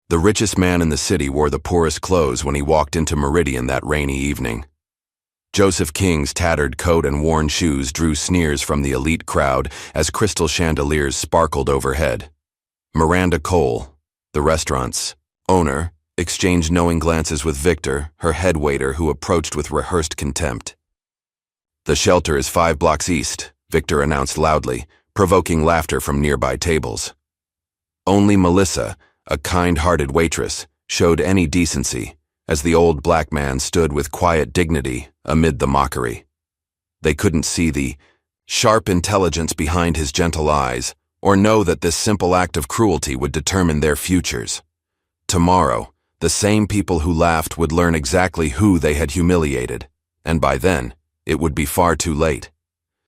The richest man in the city wore the poorest clothes when he walked into Meridian that rainy evening. Joseph King's tattered coat and worn shoes drew sneers from the elite crowd as crystal chandeliers sparkled overhead. Miranda Cole, the restaurant's owner, exchanged knowing glances with Victor, her head waiter, who approached with rehearsed contempt. "The shelter is 5 blocks east," Victor announced loudly, provoking laughter from nearby tables. Only Melissa, a kind-hearted waitress, showed any decency, as the old black man stood with quiet dignity amid the mockery. They couldn't see the sharp intelligence behind his gentle eyes, or know that this simple act of cruelty would determine their futures. Tomorrow, the same people who laughed would learn exactly who they had humiliated, and by then, it would be far too late.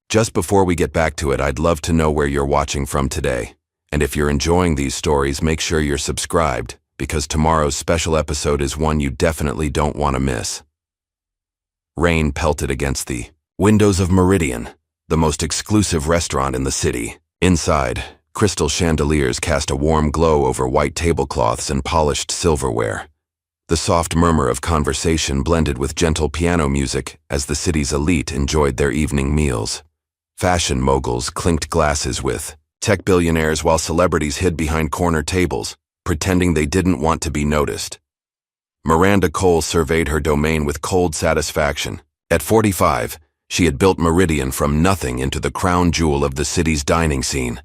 Just before we get back to it, I'd love to know where you're watching from today. And if you're enjoying these stories, make sure you're subscribed, because tomorrow's special episode is one you definitely don't want to miss. Rain pelted against the windows of Meridian, the most exclusive restaurant in the city. Inside, crystal chandeliers cast a warm glow over white tablecloths and polished silverware. The soft murmur of conversation blended with gentle piano music as the city's elite enjoyed their evening meals. Fashion moguls clinked glasses with tech billionaires while celebrities hid behind corner tables, pretending they didn't want to be noticed. Miranda Cole surveyed her domain with cold satisfaction. At 45, she had built Meridian from nothing into the crown jewel of the city's dining scene.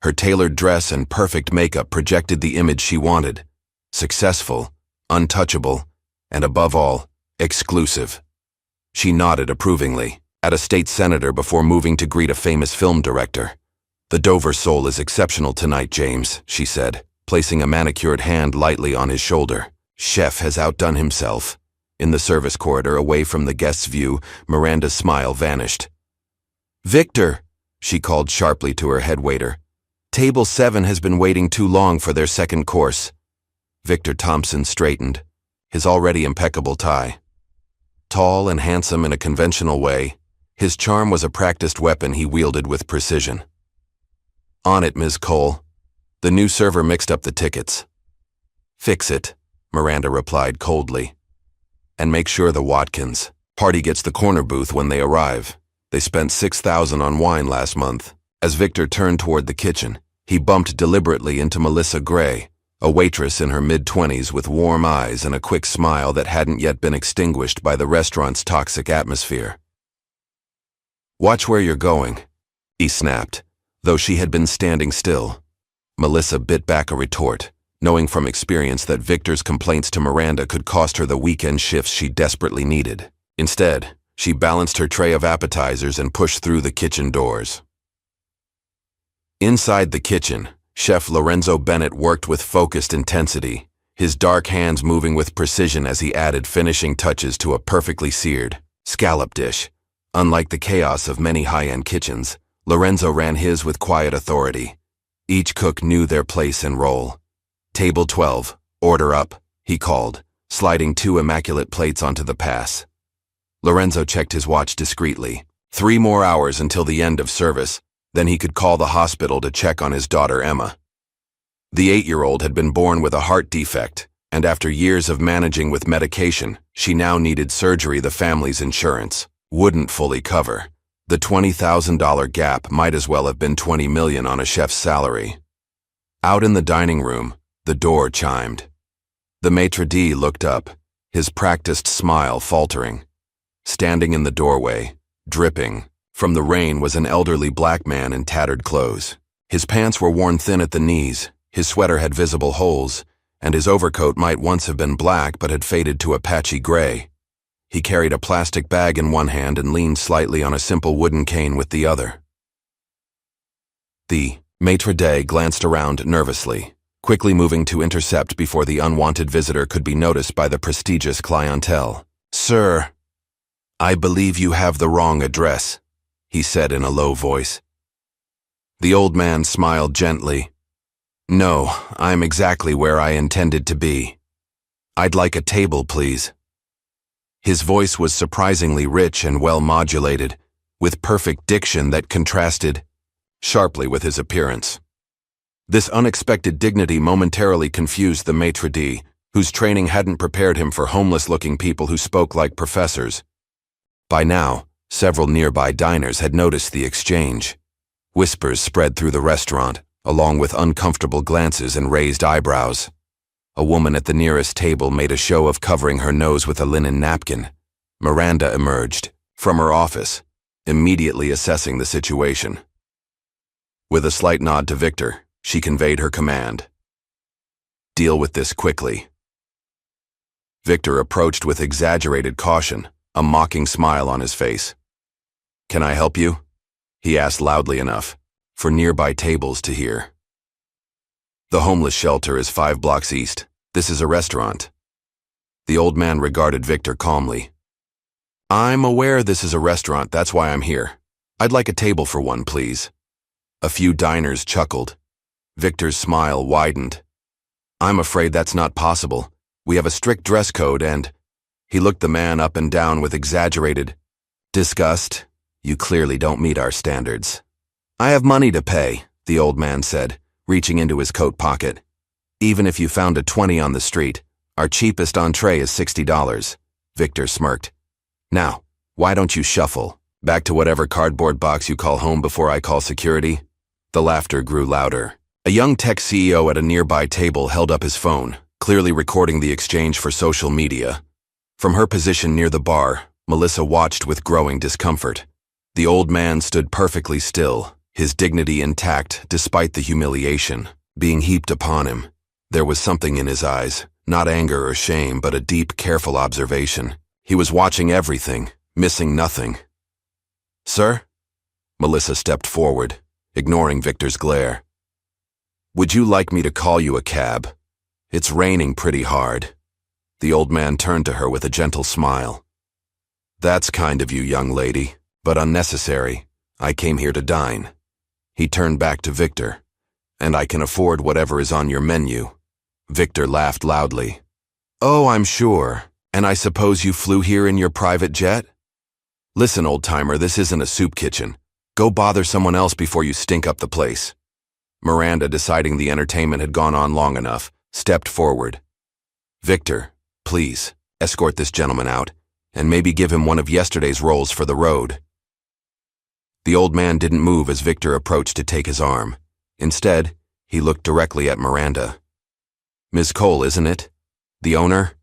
Her tailored dress and perfect makeup projected the image she wanted: successful, untouchable, and above all, exclusive. She nodded approvingly at a state senator before moving to greet a famous film director. "The Dover sole is exceptional tonight, James," she said, placing a manicured hand lightly on his shoulder. "Chef has outdone himself." In the service corridor, away from the guest's view, Miranda's smile vanished. "Victor," she called sharply to her head waiter. "Table 7 has been waiting too long for their second course." Victor Thompson straightened, his already impeccable tie. Tall and handsome in a conventional way, his charm was a practiced weapon he wielded with precision. "On it, Ms. Cole." The new server mixed up the tickets. "Fix it," Miranda replied coldly. "And make sure the Watkins party gets the corner booth when they arrive. They spent $6,000 on wine last month." As Victor turned toward the kitchen, he bumped deliberately into Melissa Gray, a waitress in her mid-20s with warm eyes and a quick smile that hadn't yet been extinguished by the restaurant's toxic atmosphere. "Watch where you're going," he snapped, though she had been standing still. Melissa bit back a retort, knowing from experience that Victor's complaints to Miranda could cost her the weekend shifts she desperately needed. Instead, she balanced her tray of appetizers and pushed through the kitchen doors. Inside the kitchen, Chef Lorenzo Bennett worked with focused intensity, his dark hands moving with precision as he added finishing touches to a perfectly seared scallop dish. Unlike the chaos of many high-end kitchens, Lorenzo ran his with quiet authority. Each cook knew their place and role. "Table 12, order up," he called, sliding 2 immaculate plates onto the pass. Lorenzo checked his watch discreetly. 3 more hours until the end of service, then he could call the hospital to check on his daughter Emma. The 8-year-old had been born with a heart defect, and after years of managing with medication, she now needed surgery the family's insurance wouldn't fully cover. The $20,000 gap might as well have been $20 million on a chef's salary. Out in the dining room, the door chimed. The maitre d' looked up, his practiced smile faltering. Standing in the doorway, dripping from the rain, was an elderly black man in tattered clothes. His pants were worn thin at the knees, his sweater had visible holes, and his overcoat might once have been black but had faded to a patchy gray. He carried a plastic bag in one hand and leaned slightly on a simple wooden cane with the other. The maitre d' glanced around nervously, quickly moving to intercept before the unwanted visitor could be noticed by the prestigious clientele. "Sir, I believe you have the wrong address," he said in a low voice. The old man smiled gently. "No, I'm exactly where I intended to be. I'd like a table, please." His voice was surprisingly rich and well-modulated, with perfect diction that contrasted sharply with his appearance. This unexpected dignity momentarily confused the maitre d', whose training hadn't prepared him for homeless-looking people who spoke like professors. By now, several nearby diners had noticed the exchange. Whispers spread through the restaurant, along with uncomfortable glances and raised eyebrows. A woman at the nearest table made a show of covering her nose with a linen napkin. Miranda emerged from her office, immediately assessing the situation. With a slight nod to Victor, she conveyed her command. "Deal with this quickly." Victor approached with exaggerated caution, a mocking smile on his face. "Can I help you?" he asked loudly enough for nearby tables to hear. "The homeless shelter is 5 blocks east. This is a restaurant." The old man regarded Victor calmly. "I'm aware this is a restaurant, that's why I'm here. I'd like a table for one, please." A few diners chuckled. Victor's smile widened. "I'm afraid that's not possible. We have a strict dress code and—" He looked the man up and down with exaggerated disgust. "You clearly don't meet our standards." "I have money to pay," the old man said, reaching into his coat pocket. "Even if you found a 20 on the street, our cheapest entree is $60. Victor smirked. "Now, why don't you shuffle back to whatever cardboard box you call home before I call security?" The laughter grew louder. A young tech CEO at a nearby table held up his phone, clearly recording the exchange for social media. From her position near the bar, Melissa watched with growing discomfort. The old man stood perfectly still, his dignity intact despite the humiliation being heaped upon him. There was something in his eyes, not anger or shame, but a deep, careful observation. He was watching everything, missing nothing. "Sir?" Melissa stepped forward, ignoring Victor's glare. "Would you like me to call you a cab? It's raining pretty hard." The old man turned to her with a gentle smile. "That's kind of you, young lady, but unnecessary. I came here to dine." He turned back to Victor. "And I can afford whatever is on your menu." Victor laughed loudly. "Oh, I'm sure. And I suppose you flew here in your private jet?" "Listen, old-timer, this isn't a soup kitchen. Go bother someone else before you stink up the place." Miranda, deciding the entertainment had gone on long enough, stepped forward. "Victor, please, escort this gentleman out, and maybe give him one of yesterday's rolls for the road." The old man didn't move as Victor approached to take his arm. Instead, he looked directly at Miranda. "Ms. Cole, isn't it? The owner?"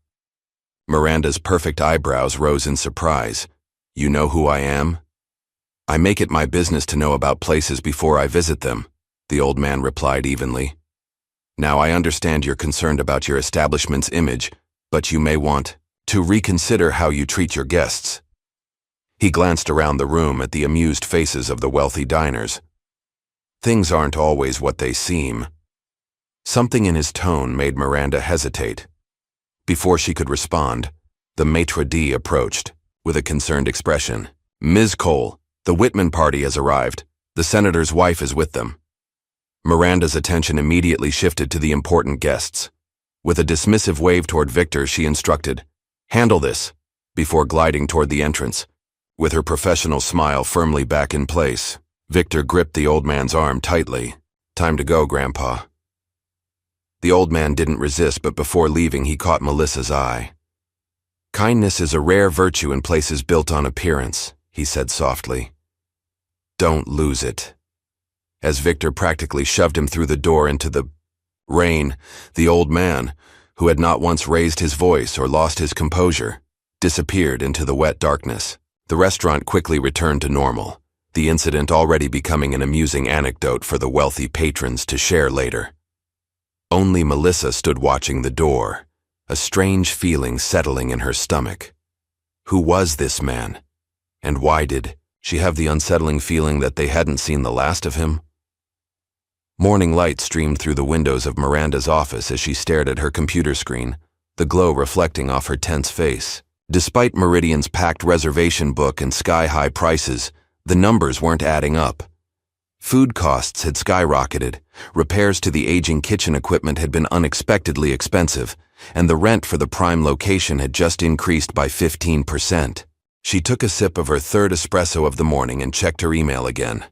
Miranda's perfect eyebrows rose in surprise. "You know who I am?" "I make it my business to know about places before I visit them," the old man replied evenly. "Now I understand you're concerned about your establishment's image, but you may want to reconsider how you treat your guests." He glanced around the room at the amused faces of the wealthy diners. "Things aren't always what they seem." Something in his tone made Miranda hesitate. Before she could respond, the maitre d' approached, with a concerned expression. "Ms. Cole, the Whitman party has arrived. The senator's wife is with them." Miranda's attention immediately shifted to the important guests. With a dismissive wave toward Victor, she instructed, "Handle this," before gliding toward the entrance. With her professional smile firmly back in place, Victor gripped the old man's arm tightly. "Time to go, Grandpa." The old man didn't resist, but before leaving he caught Melissa's eye. "Kindness is a rare virtue in places built on appearance," he said softly. "Don't lose it." As Victor practically shoved him through the door into the rain, the old man, who had not once raised his voice or lost his composure, disappeared into the wet darkness. The restaurant quickly returned to normal, the incident already becoming an amusing anecdote for the wealthy patrons to share later. Only Melissa stood watching the door, a strange feeling settling in her stomach. Who was this man? And why did she have the unsettling feeling that they hadn't seen the last of him? Morning light streamed through the windows of Miranda's office as she stared at her computer screen, the glow reflecting off her tense face. Despite Meridian's packed reservation book and sky-high prices, the numbers weren't adding up. Food costs had skyrocketed, repairs to the aging kitchen equipment had been unexpectedly expensive, and the rent for the prime location had just increased by 15%. She took a sip of her third espresso of the morning and checked her email again.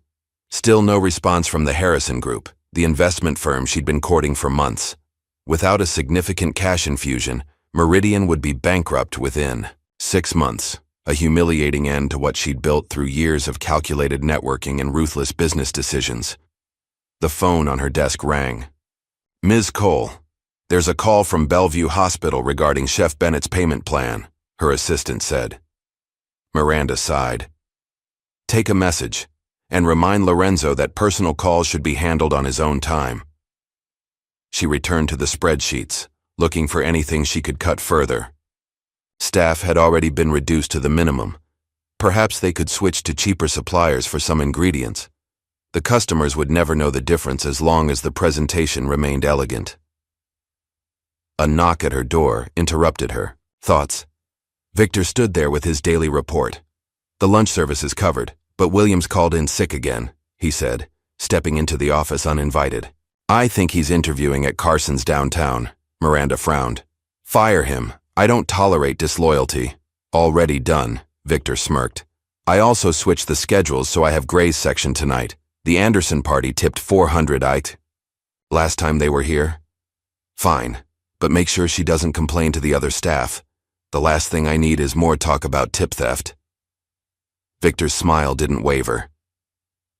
Still no response from the Harrison Group, the investment firm she'd been courting for months. Without a significant cash infusion, Meridian would be bankrupt within 6 months, a humiliating end to what she'd built through years of calculated networking and ruthless business decisions. The phone on her desk rang. "Ms. Cole, there's a call from Bellevue Hospital regarding Chef Bennett's payment plan," her assistant said. Miranda sighed. "Take a message, and remind Lorenzo that personal calls should be handled on his own time." She returned to the spreadsheets, looking for anything she could cut further. Staff had already been reduced to the minimum. Perhaps they could switch to cheaper suppliers for some ingredients. The customers would never know the difference as long as the presentation remained elegant. A knock at her door interrupted her thoughts. Victor stood there with his daily report. "The lunch service is covered, but Williams called in sick again," he said, stepping into the office uninvited. "I think he's interviewing at Carson's downtown." Miranda frowned. "Fire him. I don't tolerate disloyalty." "Already done," Victor smirked. "I also switched the schedules so I have Gray's section tonight. The Anderson party tipped 400 last time they were here." "Fine, but make sure she doesn't complain to the other staff. The last thing I need is more talk about tip theft." Victor's smile didn't waver.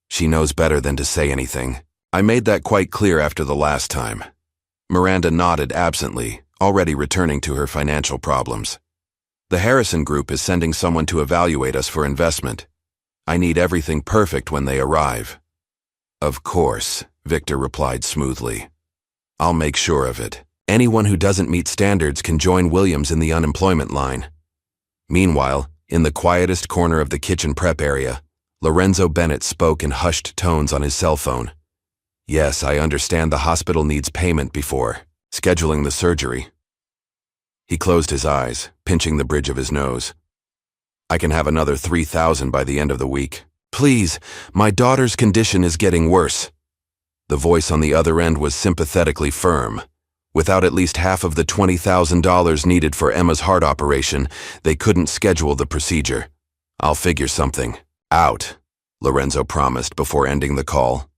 "She knows better than to say anything. I made that quite clear after the last time." Miranda nodded absently, already returning to her financial problems. "The Harrison Group is sending someone to evaluate us for investment. I need everything perfect when they arrive." "Of course," Victor replied smoothly. "I'll make sure of it. Anyone who doesn't meet standards can join Williams in the unemployment line." Meanwhile, in the quietest corner of the kitchen prep area, Lorenzo Bennett spoke in hushed tones on his cell phone. "Yes, I understand the hospital needs payment before scheduling the surgery." He closed his eyes, pinching the bridge of his nose. "I can have another 3,000 by the end of the week. Please, my daughter's condition is getting worse." The voice on the other end was sympathetically firm. Without at least half of the $20,000 needed for Emma's heart operation, they couldn't schedule the procedure. "I'll figure something out," Lorenzo promised before ending the call.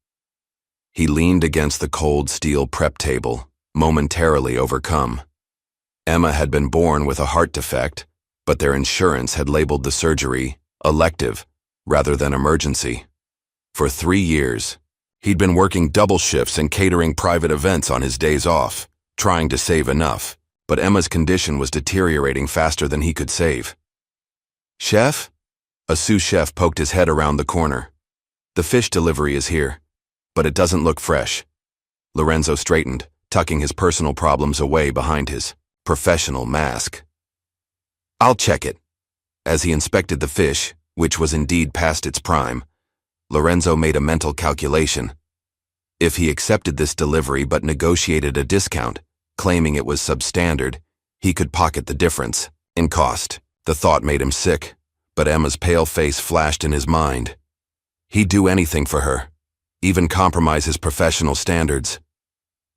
He leaned against the cold steel prep table, momentarily overcome. Emma had been born with a heart defect, but their insurance had labeled the surgery elective rather than emergency. For 3 years, he'd been working double shifts and catering private events on his days off, trying to save enough, but Emma's condition was deteriorating faster than he could save. "Chef?" A sous chef poked his head around the corner. "The fish delivery is here, but it doesn't look fresh." Lorenzo straightened, tucking his personal problems away behind his professional mask. "I'll check it." As he inspected the fish, which was indeed past its prime, Lorenzo made a mental calculation. If he accepted this delivery but negotiated a discount, claiming it was substandard, he could pocket the difference in cost. The thought made him sick, but Emma's pale face flashed in his mind. He'd do anything for her, even compromise his professional standards.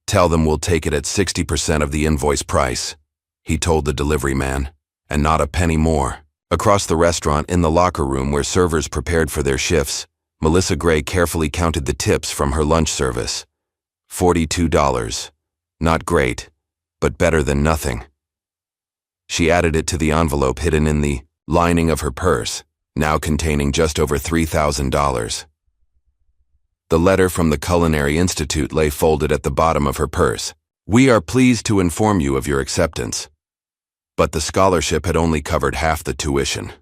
"Tell them we'll take it at 60% of the invoice price," he told the delivery man, "and not a penny more." Across the restaurant, in the locker room where servers prepared for their shifts, Melissa Gray carefully counted the tips from her lunch service. $42. Not great, but better than nothing. She added it to the envelope hidden in the lining of her purse, now containing just over $3,000. The letter from the Culinary Institute lay folded at the bottom of her purse. "We are pleased to inform you of your acceptance." But the scholarship had only covered half the tuition.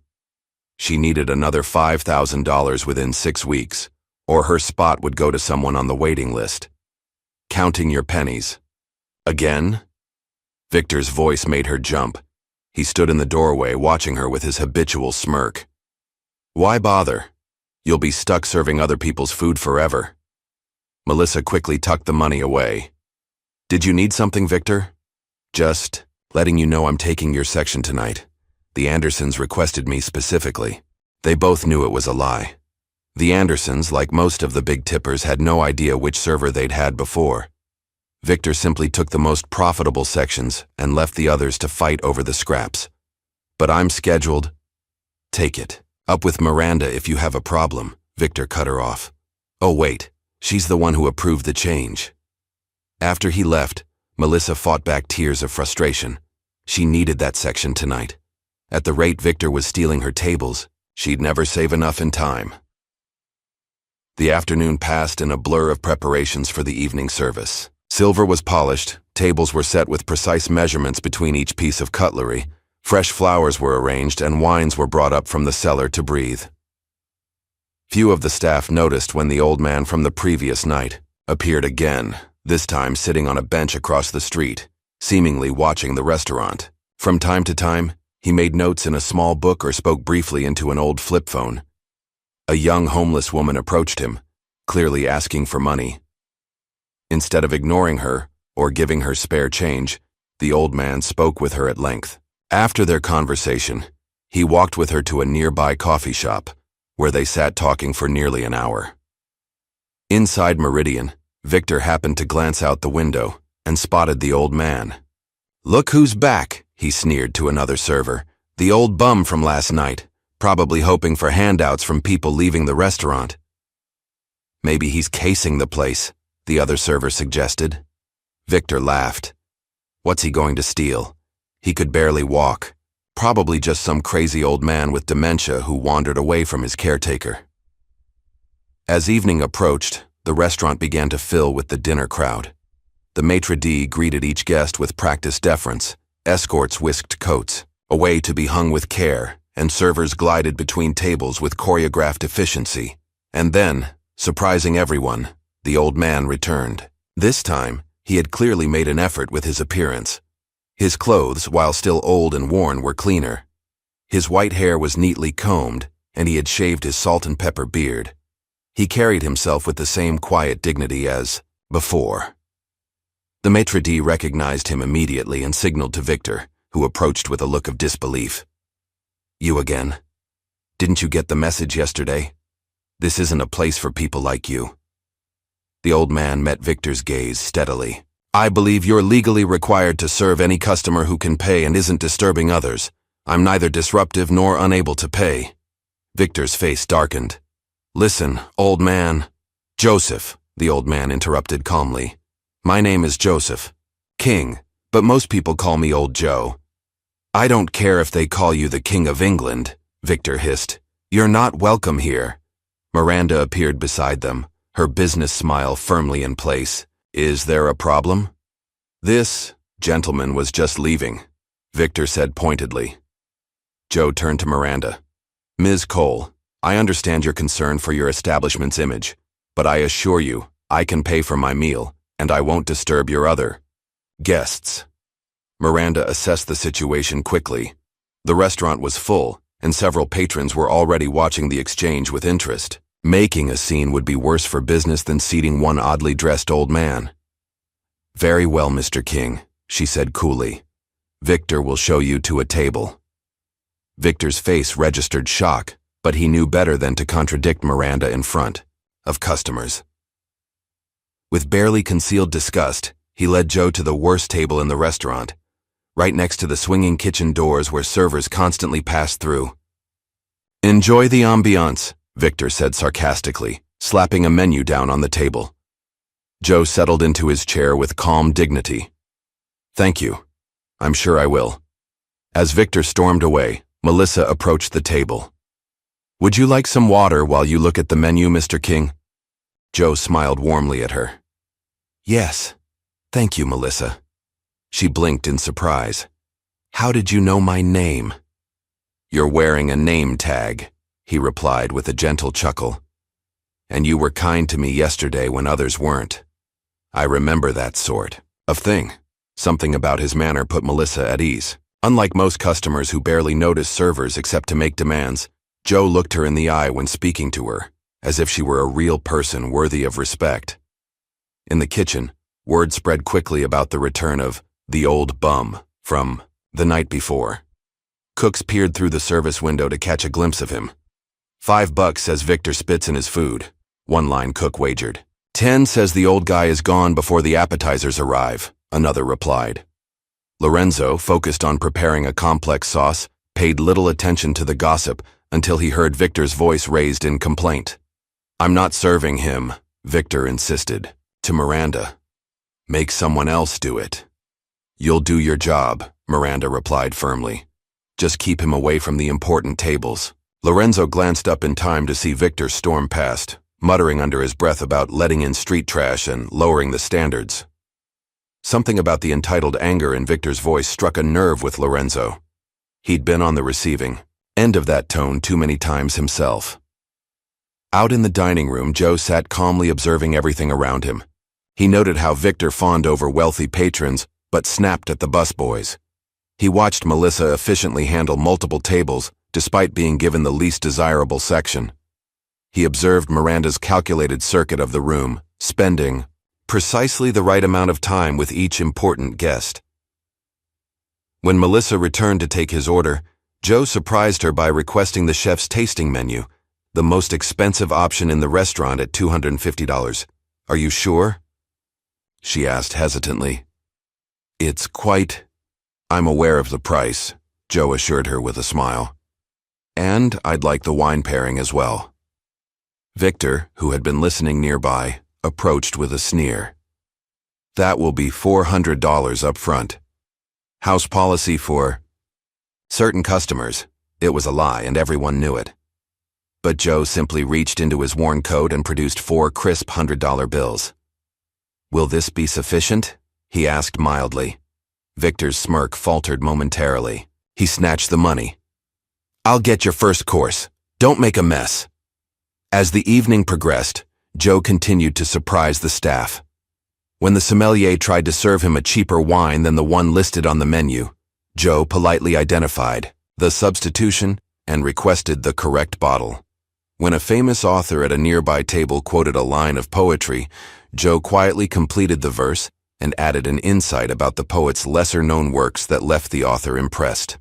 She needed another $5,000 within 6 weeks, or her spot would go to someone on the waiting list. "Counting your pennies." "Again?" Victor's voice made her jump. He stood in the doorway, watching her with his habitual smirk. "Why bother? You'll be stuck serving other people's food forever." Melissa quickly tucked the money away. "Did you need something, Victor?" "Just letting you know I'm taking your section tonight. The Andersons requested me specifically." They both knew it was a lie. The Andersons, like most of the big tippers, had no idea which server they'd had before. Victor simply took the most profitable sections and left the others to fight over the scraps. "But I'm scheduled." "Take it. Up with Miranda if you have a problem," Victor cut her off. "Oh, wait. She's the one who approved the change. After he left, Melissa fought back tears of frustration. She needed that section tonight. At the rate Victor was stealing her tables, she'd never save enough in time. The afternoon passed in a blur of preparations for the evening service. Silver was polished, tables were set with precise measurements between each piece of cutlery, fresh flowers were arranged, and wines were brought up from the cellar to breathe. Few of the staff noticed when the old man from the previous night appeared again, this time sitting on a bench across the street, seemingly watching the restaurant. From time to time, he made notes in a small book or spoke briefly into an old flip phone. A young homeless woman approached him, clearly asking for money. Instead of ignoring her or giving her spare change, the old man spoke with her at length. After their conversation, he walked with her to a nearby coffee shop, where they sat talking for nearly an hour. Inside Meridian, Victor happened to glance out the window and spotted the old man. "Look who's back," he sneered to another server. "The old bum from last night, probably hoping for handouts from people leaving the restaurant." "Maybe he's casing the place," the other server suggested. Victor laughed. What's he going to steal? He could barely walk. Probably just some crazy old man with dementia who wandered away from his caretaker. As evening approached, the restaurant began to fill with the dinner crowd. The maitre d' greeted each guest with practiced deference. Escorts whisked coats, away to be hung with care, and servers glided between tables with choreographed efficiency. And then, surprising everyone, the old man returned. This time, he had clearly made an effort with his appearance. His clothes, while still old and worn, were cleaner. His white hair was neatly combed, and he had shaved his salt and pepper beard. He carried himself with the same quiet dignity as before. The maitre d' recognized him immediately and signaled to Victor, who approached with a look of disbelief. "You again? Didn't you get the message yesterday? This isn't a place for people like you." The old man met Victor's gaze steadily. "I believe you're legally required to serve any customer who can pay and isn't disturbing others. I'm neither disruptive nor unable to pay." Victor's face darkened. "Listen, old man." "Joseph," the old man interrupted calmly. "My name is Joseph King, but most people call me Old Joe." "I don't care if they call you the King of England," Victor hissed. "You're not welcome here." Miranda appeared beside them, her business smile firmly in place. "Is there a problem?" "This gentleman was just leaving," Victor said pointedly. Joe turned to Miranda. "Ms. Cole, I understand your concern for your establishment's image, but I assure you, I can pay for my meal, and I won't disturb your other guests." Miranda assessed the situation quickly. The restaurant was full, and several patrons were already watching the exchange with interest. Making a scene would be worse for business than seating one oddly dressed old man. "Very well, Mr. King," she said coolly. "Victor will show you to a table." Victor's face registered shock, but he knew better than to contradict Miranda in front of customers. With barely concealed disgust, he led Joe to the worst table in the restaurant, right next to the swinging kitchen doors where servers constantly passed through. "Enjoy the ambiance," Victor said sarcastically, slapping a menu down on the table. Joe settled into his chair with calm dignity. "Thank you. I'm sure I will." As Victor stormed away, Melissa approached the table. "Would you like some water while you look at the menu, Mr. King?" Joe smiled warmly at her. "Yes, thank you, Melissa." She blinked in surprise. "How did you know my name?" "You're wearing a name tag," he replied with a gentle chuckle. "And you were kind to me yesterday when others weren't. I remember that sort of thing." Something about his manner put Melissa at ease. Unlike most customers who barely notice servers except to make demands, Joe looked her in the eye when speaking to her, as if she were a real person worthy of respect. In the kitchen, word spread quickly about the return of the old bum from the night before. Cooks peered through the service window to catch a glimpse of him. $5 says Victor spits in his food, one line cook wagered. 10 says the old guy is gone before the appetizers arrive, another replied. Lorenzo, focused on preparing a complex sauce, paid little attention to the gossip until he heard Victor's voice raised in complaint. "I'm not serving him," Victor insisted. To Miranda. Make someone else do it. You'll do your job, Miranda replied firmly. Just keep him away from the important tables. Lorenzo glanced up in time to see Victor storm past, muttering under his breath about letting in street trash and lowering the standards. Something about the entitled anger in Victor's voice struck a nerve with Lorenzo. He'd been on the receiving end of that tone too many times himself. Out in the dining room, Joe sat calmly observing everything around him. He noted how Victor fawned over wealthy patrons, but snapped at the busboys. He watched Melissa efficiently handle multiple tables, despite being given the least desirable section. He observed Miranda's calculated circuit of the room, spending precisely the right amount of time with each important guest. When Melissa returned to take his order, Joe surprised her by requesting the chef's tasting menu, the most expensive option in the restaurant at $250. Are you sure? She asked hesitantly. It's quite... I'm aware of the price, Joe assured her with a smile. And I'd like the wine pairing as well. Victor, who had been listening nearby, approached with a sneer. That will be $400 up front. House policy for certain customers. It was a lie and everyone knew it. But Joe simply reached into his worn coat and produced 4 crisp $100 bills. Will this be sufficient? He asked mildly. Victor's smirk faltered momentarily. He snatched the money. I'll get your first course. Don't make a mess. As the evening progressed, Joe continued to surprise the staff. When the sommelier tried to serve him a cheaper wine than the one listed on the menu, Joe politely identified the substitution and requested the correct bottle. When a famous author at a nearby table quoted a line of poetry, Joe quietly completed the verse and added an insight about the poet's lesser-known works that left the author impressed.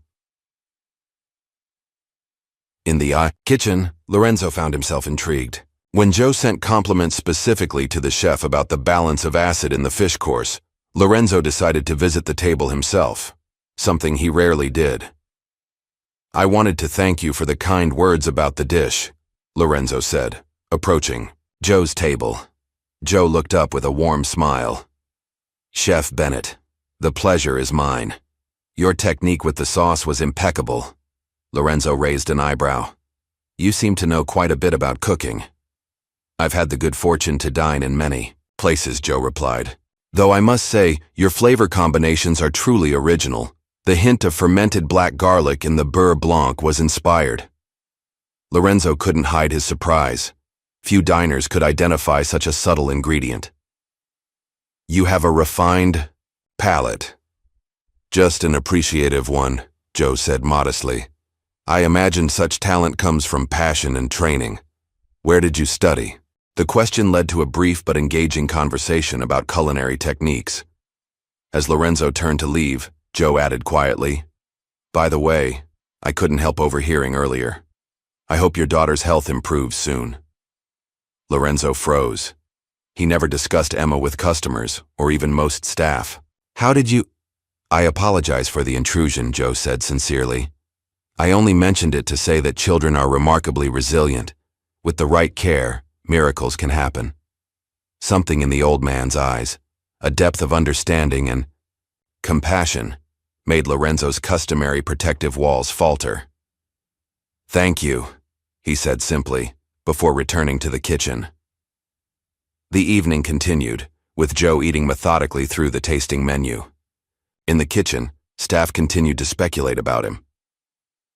In the kitchen, Lorenzo found himself intrigued. When Joe sent compliments specifically to the chef about the balance of acid in the fish course, Lorenzo decided to visit the table himself, something he rarely did. I wanted to thank you for the kind words about the dish, Lorenzo said, approaching Joe's table. Joe looked up with a warm smile. Chef Bennett, the pleasure is mine. Your technique with the sauce was impeccable. Lorenzo raised an eyebrow. You seem to know quite a bit about cooking. I've had the good fortune to dine in many places, Joe replied. Though I must say, your flavor combinations are truly original. The hint of fermented black garlic in the beurre blanc was inspired. Lorenzo couldn't hide his surprise. Few diners could identify such a subtle ingredient. You have a refined palate. Just an appreciative one, Joe said modestly. I imagine such talent comes from passion and training. Where did you study? The question led to a brief but engaging conversation about culinary techniques. As Lorenzo turned to leave, Joe added quietly, By the way, I couldn't help overhearing earlier. I hope your daughter's health improves soon. Lorenzo froze. He never discussed Emma with customers, or even most staff. How did you... I apologize for the intrusion, Joe said sincerely. I only mentioned it to say that children are remarkably resilient. With the right care, miracles can happen. Something in the old man's eyes, a depth of understanding and compassion, made Lorenzo's customary protective walls falter. Thank you, he said simply, before returning to the kitchen. The evening continued, with Joe eating methodically through the tasting menu. In the kitchen, staff continued to speculate about him.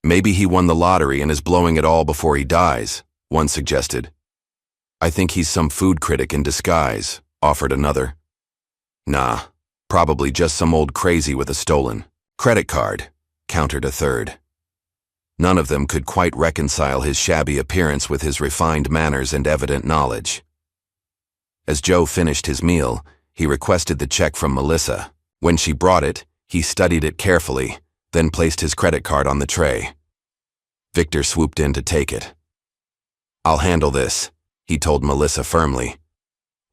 Maybe he won the lottery and is blowing it all before he dies, one suggested. I think he's some food critic in disguise, offered another. Nah, probably just some old crazy with a stolen credit card, countered a third. None of them could quite reconcile his shabby appearance with his refined manners and evident knowledge. As Joe finished his meal, he requested the check from Melissa. When she brought it, he studied it carefully, then placed his credit card on the tray. Victor swooped in to take it. I'll handle this, he told Melissa firmly.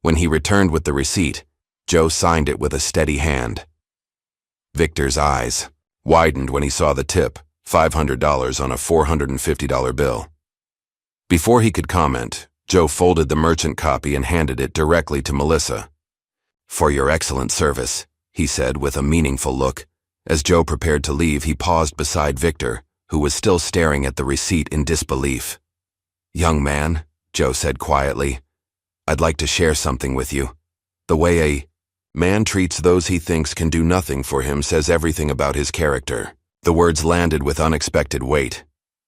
When he returned with the receipt, Joe signed it with a steady hand. Victor's eyes widened when he saw the tip, $500 on a $450 bill. Before he could comment, Joe folded the merchant copy and handed it directly to Melissa. "For your excellent service," he said with a meaningful look. As Joe prepared to leave, he paused beside Victor, who was still staring at the receipt in disbelief. "Young man," Joe said quietly, "I'd like to share something with you. The way a man treats those he thinks can do nothing for him says everything about his character." The words landed with unexpected weight.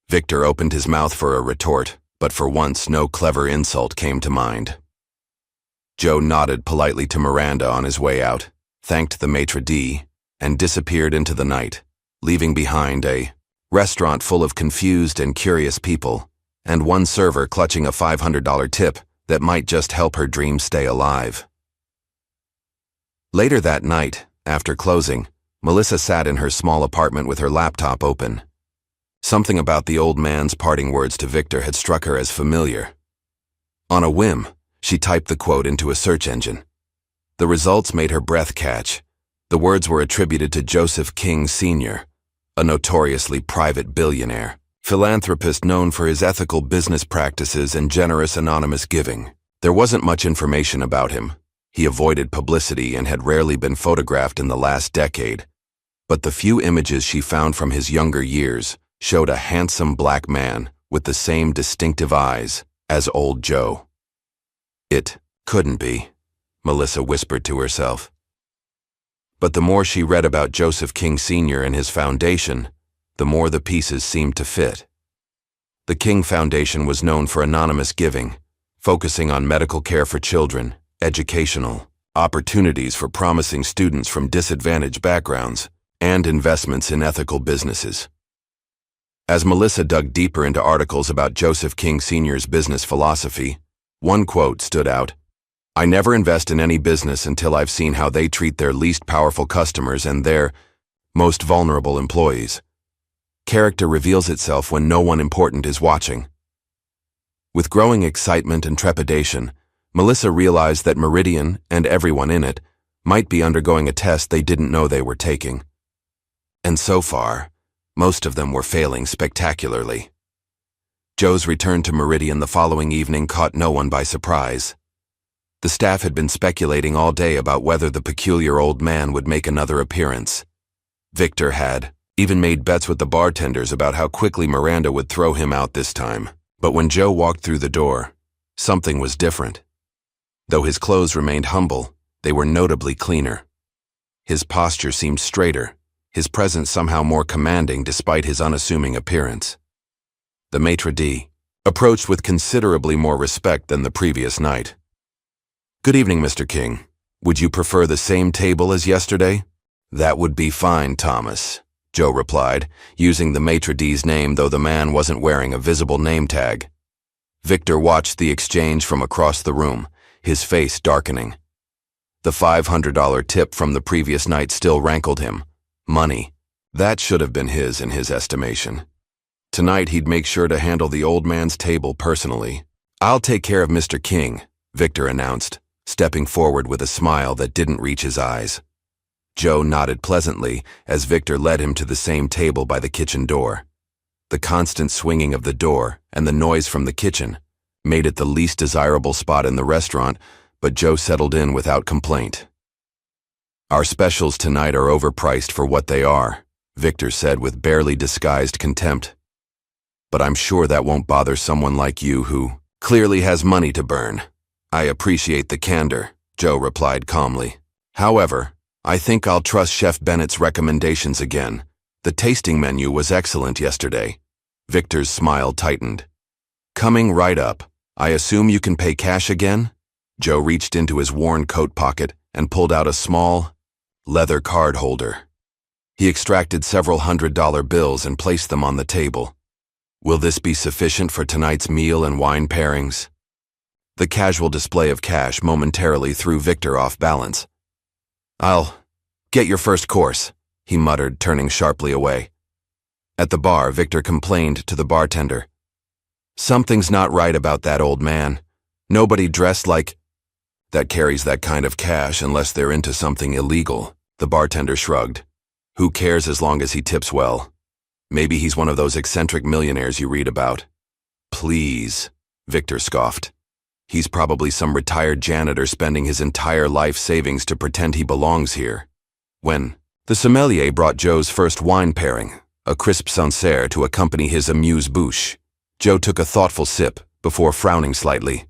Victor opened his mouth for a retort, but for once no clever insult came to mind. Joe nodded politely to Miranda on his way out, thanked the maitre d', and disappeared into the night, leaving behind a restaurant full of confused and curious people, and one server clutching a $500 tip that might just help her dream stay alive. Later that night, after closing, Melissa sat in her small apartment with her laptop open. Something about the old man's parting words to Victor had struck her as familiar. On a whim, she typed the quote into a search engine. The results made her breath catch. The words were attributed to Joseph King Sr., a notoriously private billionaire, philanthropist known for his ethical business practices and generous anonymous giving. There wasn't much information about him. He avoided publicity and had rarely been photographed in the last decade. But the few images she found from his younger years showed a handsome black man with the same distinctive eyes as old Joe. It couldn't be, Melissa whispered to herself. But the more she read about Joseph King Sr. and his foundation, the more the pieces seemed to fit. The King Foundation was known for anonymous giving, focusing on medical care for children, educational opportunities for promising students from disadvantaged backgrounds, and investments in ethical businesses. As Melissa dug deeper into articles about Joseph King Sr.'s business philosophy, one quote stood out: "I never invest in any business until I've seen how they treat their least powerful customers and their most vulnerable employees. Character reveals itself when no one important is watching." With growing excitement and trepidation, Melissa realized that Meridian and everyone in it might be undergoing a test they didn't know they were taking. And so far, most of them were failing spectacularly. Joe's return to Meridian the following evening caught no one by surprise. The staff had been speculating all day about whether the peculiar old man would make another appearance. Victor had even made bets with the bartenders about how quickly Miranda would throw him out this time. But when Joe walked through the door, something was different. Though his clothes remained humble, they were notably cleaner. His posture seemed straighter, his presence somehow more commanding despite his unassuming appearance. The maitre d' approached with considerably more respect than the previous night. "Good evening, Mr. King. Would you prefer the same table as yesterday?" "That would be fine, Thomas," Joe replied, using the maitre d's name though the man wasn't wearing a visible name tag. Victor watched the exchange from across the room, his face darkening. The $500 tip from the previous night still rankled him. Money. That should have been his in his estimation. Tonight he'd make sure to handle the old man's table personally. "I'll take care of Mr. King," Victor announced, stepping forward with a smile that didn't reach his eyes. Joe nodded pleasantly as Victor led him to the same table by the kitchen door. The constant swinging of the door and the noise from the kitchen made it the least desirable spot in the restaurant, but Joe settled in without complaint. "Our specials tonight are overpriced for what they are," Victor said with barely disguised contempt. "But I'm sure that won't bother someone like you who clearly has money to burn." "I appreciate the candor," Joe replied calmly. "However, I think I'll trust Chef Bennett's recommendations again. The tasting menu was excellent yesterday." Victor's smile tightened. "Coming right up. I assume you can pay cash again?" Joe reached into his worn coat pocket and pulled out a small, leather card holder. He extracted several $100 bills and placed them on the table. "Will this be sufficient for tonight's meal and wine pairings?" The casual display of cash momentarily threw Victor off balance. "I'll get your first course," he muttered, turning sharply away. At the bar, Victor complained to the bartender. "Something's not right about that old man. Nobody dressed like that carries that kind of cash unless they're into something illegal." The bartender shrugged. "Who cares as long as he tips well? Maybe he's one of those eccentric millionaires you read about." "Please," Victor scoffed. He's probably some retired janitor spending his entire life savings to pretend he belongs here. When the sommelier brought Joe's first wine pairing, a crisp Sancerre to accompany his amuse-bouche, Joe took a thoughtful sip before frowning slightly.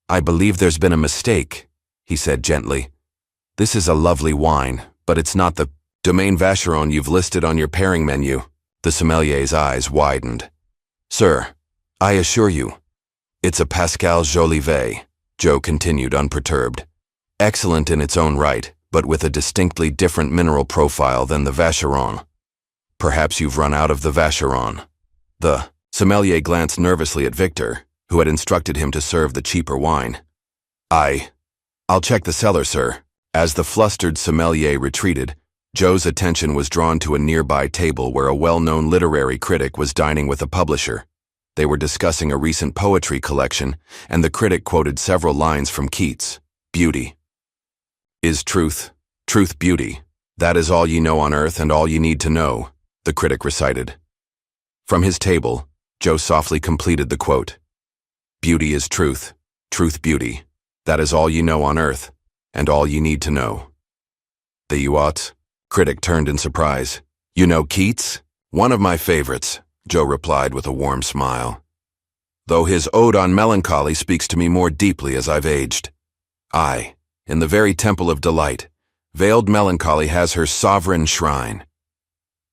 "I believe there's been a mistake," he said gently. "This is a lovely wine, but it's not the Domaine Vacheron you've listed on your pairing menu." The sommelier's eyes widened. "Sir, I assure you, it's a Pascal Jolivet," Joe continued unperturbed. "Excellent in its own right, but with a distinctly different mineral profile than the Vacheron. Perhaps you've run out of the Vacheron." The sommelier glanced nervously at Victor, who had instructed him to serve the cheaper wine. I'll check the cellar, sir." As the flustered sommelier retreated, Joe's attention was drawn to a nearby table where a well-known literary critic was dining with a publisher. They were discussing a recent poetry collection, and the critic quoted several lines from Keats. "Beauty is truth, truth beauty. That is all ye know on earth and all ye need to know," the critic recited. From his table, Joe softly completed the quote. "Beauty is truth, truth beauty. That is all ye know on earth and all ye need to know." "The you ought?" Critic turned in surprise. "You know Keats?" "One of my favorites," Joe replied with a warm smile. "Though his Ode on Melancholy speaks to me more deeply as I've aged. Aye, in the very temple of delight, veiled melancholy has her sovereign shrine."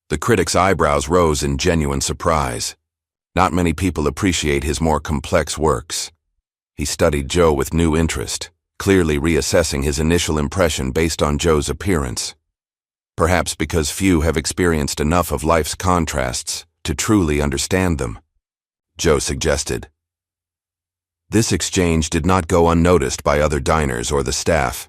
The critic's eyebrows rose in genuine surprise. Not many people appreciate his more complex works. He studied Joe with new interest, clearly reassessing his initial impression based on Joe's appearance. Perhaps because few have experienced enough of life's contrasts to truly understand them. Joe suggested. This exchange did not go unnoticed by other diners or the staff.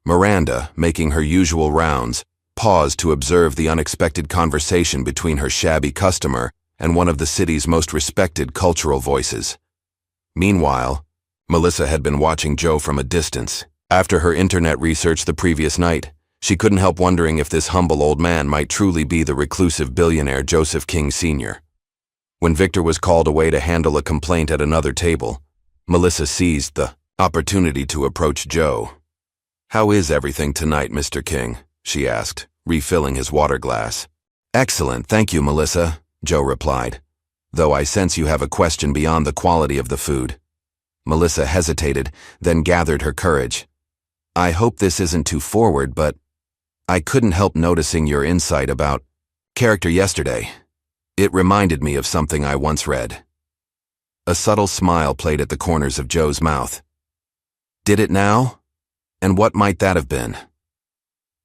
Miranda, making her usual rounds, paused to observe the unexpected conversation between her shabby customer and one of the city's most respected cultural voices. Meanwhile, Melissa had been watching Joe from a distance. After her internet research the previous night, she couldn't help wondering if this humble old man might truly be the reclusive billionaire Joseph King Sr. When Victor was called away to handle a complaint at another table, Melissa seized the opportunity to approach Joe. "How is everything tonight, Mr. King?" she asked, refilling his water glass. "Excellent, thank you, Melissa," Joe replied, "though I sense you have a question beyond the quality of the food." Melissa hesitated, then gathered her courage. "I hope this isn't too forward, but I couldn't help noticing your insight about character yesterday. It reminded me of something I once read." A subtle smile played at the corners of Joe's mouth. "Did it now? And what might that have been?"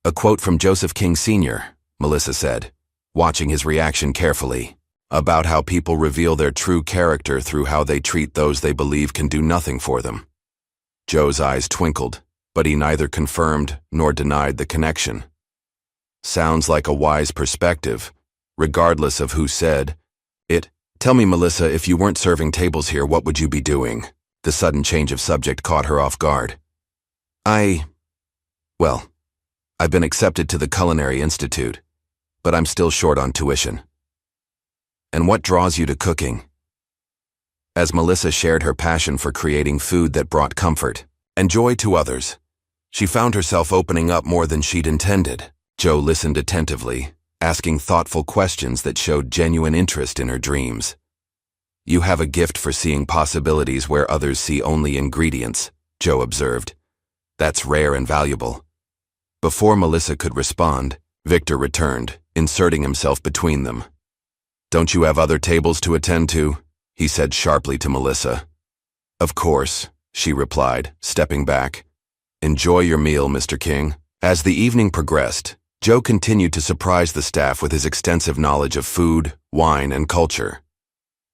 "A quote from Joseph King Sr., Melissa said, watching his reaction carefully, "about how people reveal their true character through how they treat those they believe can do nothing for them." Joe's eyes twinkled, but he neither confirmed nor denied the connection. "Sounds like a wise perspective, regardless of who said it. Tell me, Melissa, if you weren't serving tables here, what would you be doing?" The sudden change of subject caught her off guard. Well, I've been accepted to the Culinary Institute, but I'm still short on tuition." "And what draws you to cooking?" As Melissa shared her passion for creating food that brought comfort and joy to others, she found herself opening up more than she'd intended. Joe listened attentively, asking thoughtful questions that showed genuine interest in her dreams. "You have a gift for seeing possibilities where others see only ingredients," Joe observed. "That's rare and valuable." Before Melissa could respond, Victor returned, inserting himself between them. "Don't you have other tables to attend to?" he said sharply to Melissa. "Of course," she replied, stepping back. "Enjoy your meal, Mr. King." As the evening progressed, Joe continued to surprise the staff with his extensive knowledge of food, wine, and culture.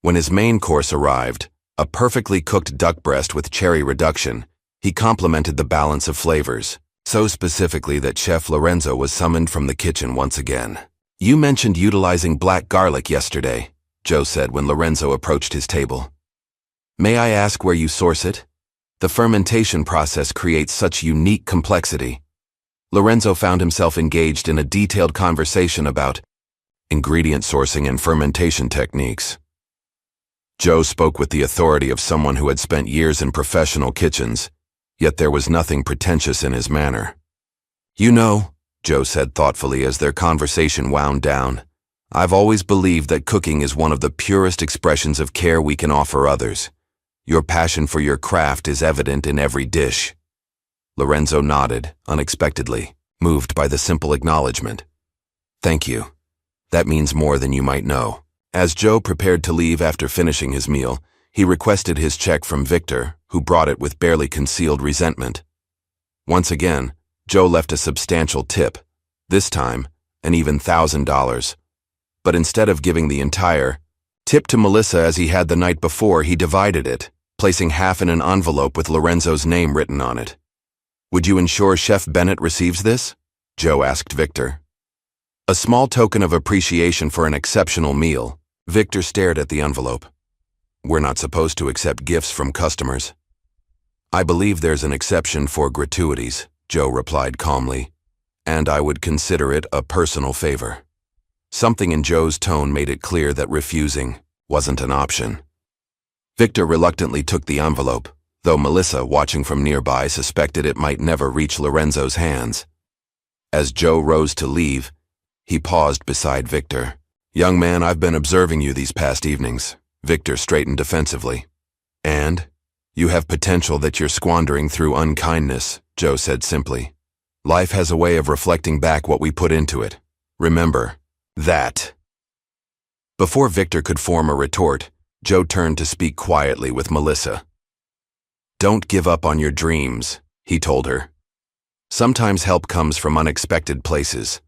When his main course arrived, a perfectly cooked duck breast with cherry reduction, he complimented the balance of flavors, so specifically that Chef Lorenzo was summoned from the kitchen once again. "You mentioned utilizing black garlic yesterday," Joe said when Lorenzo approached his table. "May I ask where you source it? The fermentation process creates such unique complexity." Lorenzo found himself engaged in a detailed conversation about ingredient sourcing and fermentation techniques. Joe spoke with the authority of someone who had spent years in professional kitchens, yet there was nothing pretentious in his manner. "You know," Joe said thoughtfully as their conversation wound down, "I've always believed that cooking is one of the purest expressions of care we can offer others. Your passion for your craft is evident in every dish." Lorenzo nodded, unexpectedly, moved by the simple acknowledgement. "Thank you. That means more than you might know." As Joe prepared to leave after finishing his meal, he requested his check from Victor, who brought it with barely concealed resentment. Once again, Joe left a substantial tip, this time an even $1,000. But instead of giving the entire tip to Melissa as he had the night before, he divided it, placing half in an envelope with Lorenzo's name written on it. "Would you ensure Chef Bennett receives this?" Joe asked Victor. A small token of appreciation for an exceptional meal. Victor stared at the envelope. "We're not supposed to accept gifts from customers." "I believe there's an exception for gratuities," Joe replied calmly, "and I would consider it a personal favor." Something in Joe's tone made it clear that refusing wasn't an option. Victor reluctantly took the envelope, though Melissa, watching from nearby, suspected it might never reach Lorenzo's hands. As Joe rose to leave, he paused beside Victor. "Young man, I've been observing you these past evenings." Victor straightened defensively. "And? You have potential that you're squandering through unkindness," Joe said simply. "Life has a way of reflecting back what we put into it. Remember that." Before Victor could form a retort, Joe turned to speak quietly with Melissa. "Don't give up on your dreams," he told her. "Sometimes help comes from unexpected places."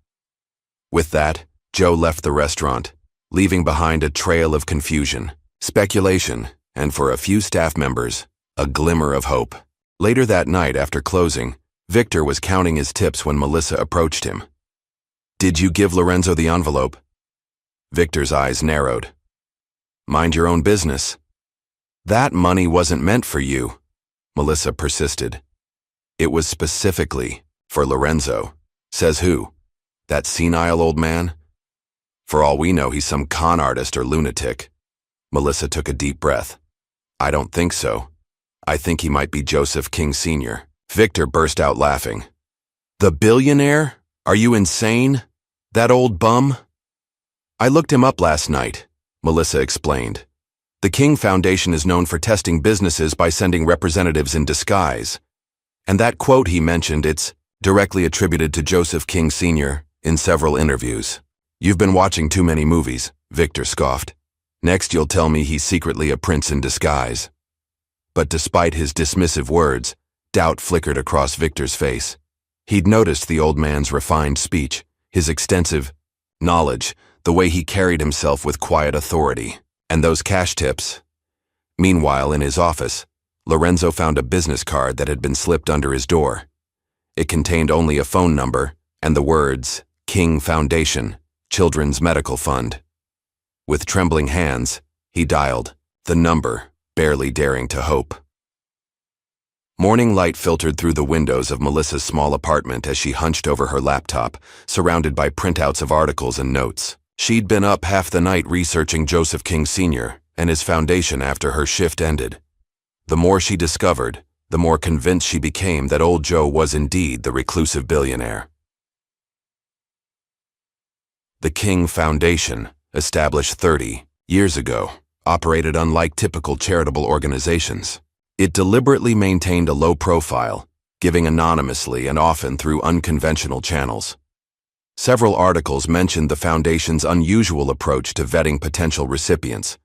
With that, Joe left the restaurant, leaving behind a trail of confusion, speculation, and for a few staff members, a glimmer of hope. Later that night, after closing, Victor was counting his tips when Melissa approached him. "Did you give Lorenzo the envelope?" Victor's eyes narrowed. "Mind your own business." "That money wasn't meant for you," Melissa persisted. "It was specifically for Lorenzo." "Says who? That senile old man? For all we know, he's some con artist or lunatic." Melissa took a deep breath. "I don't think so. I think he might be Joseph King Sr." Victor burst out laughing. "The billionaire? Are you insane? That old bum?" "I looked him up last night," Melissa explained. "The King Foundation is known for testing businesses by sending representatives in disguise. And that quote he mentioned, it's directly attributed to Joseph King Sr. in several interviews." "You've been watching too many movies," Victor scoffed. "Next you'll tell me he's secretly a prince in disguise." But despite his dismissive words, doubt flickered across Victor's face. He'd noticed the old man's refined speech, his extensive knowledge, the way he carried himself with quiet authority, and those cash tips. Meanwhile, in his office, Lorenzo found a business card that had been slipped under his door. It contained only a phone number and the words, "King Foundation, Children's Medical Fund." With trembling hands, he dialed the number, barely daring to hope. Morning light filtered through the windows of Melissa's small apartment as she hunched over her laptop, surrounded by printouts of articles and notes. She'd been up half the night researching Joseph King Sr. and his foundation after her shift ended. The more she discovered, the more convinced she became that old Joe was indeed the reclusive billionaire. The King Foundation, established 30 years ago, operated unlike typical charitable organizations. It deliberately maintained a low profile, giving anonymously and often through unconventional channels. Several articles mentioned the foundation's unusual approach to vetting potential recipients,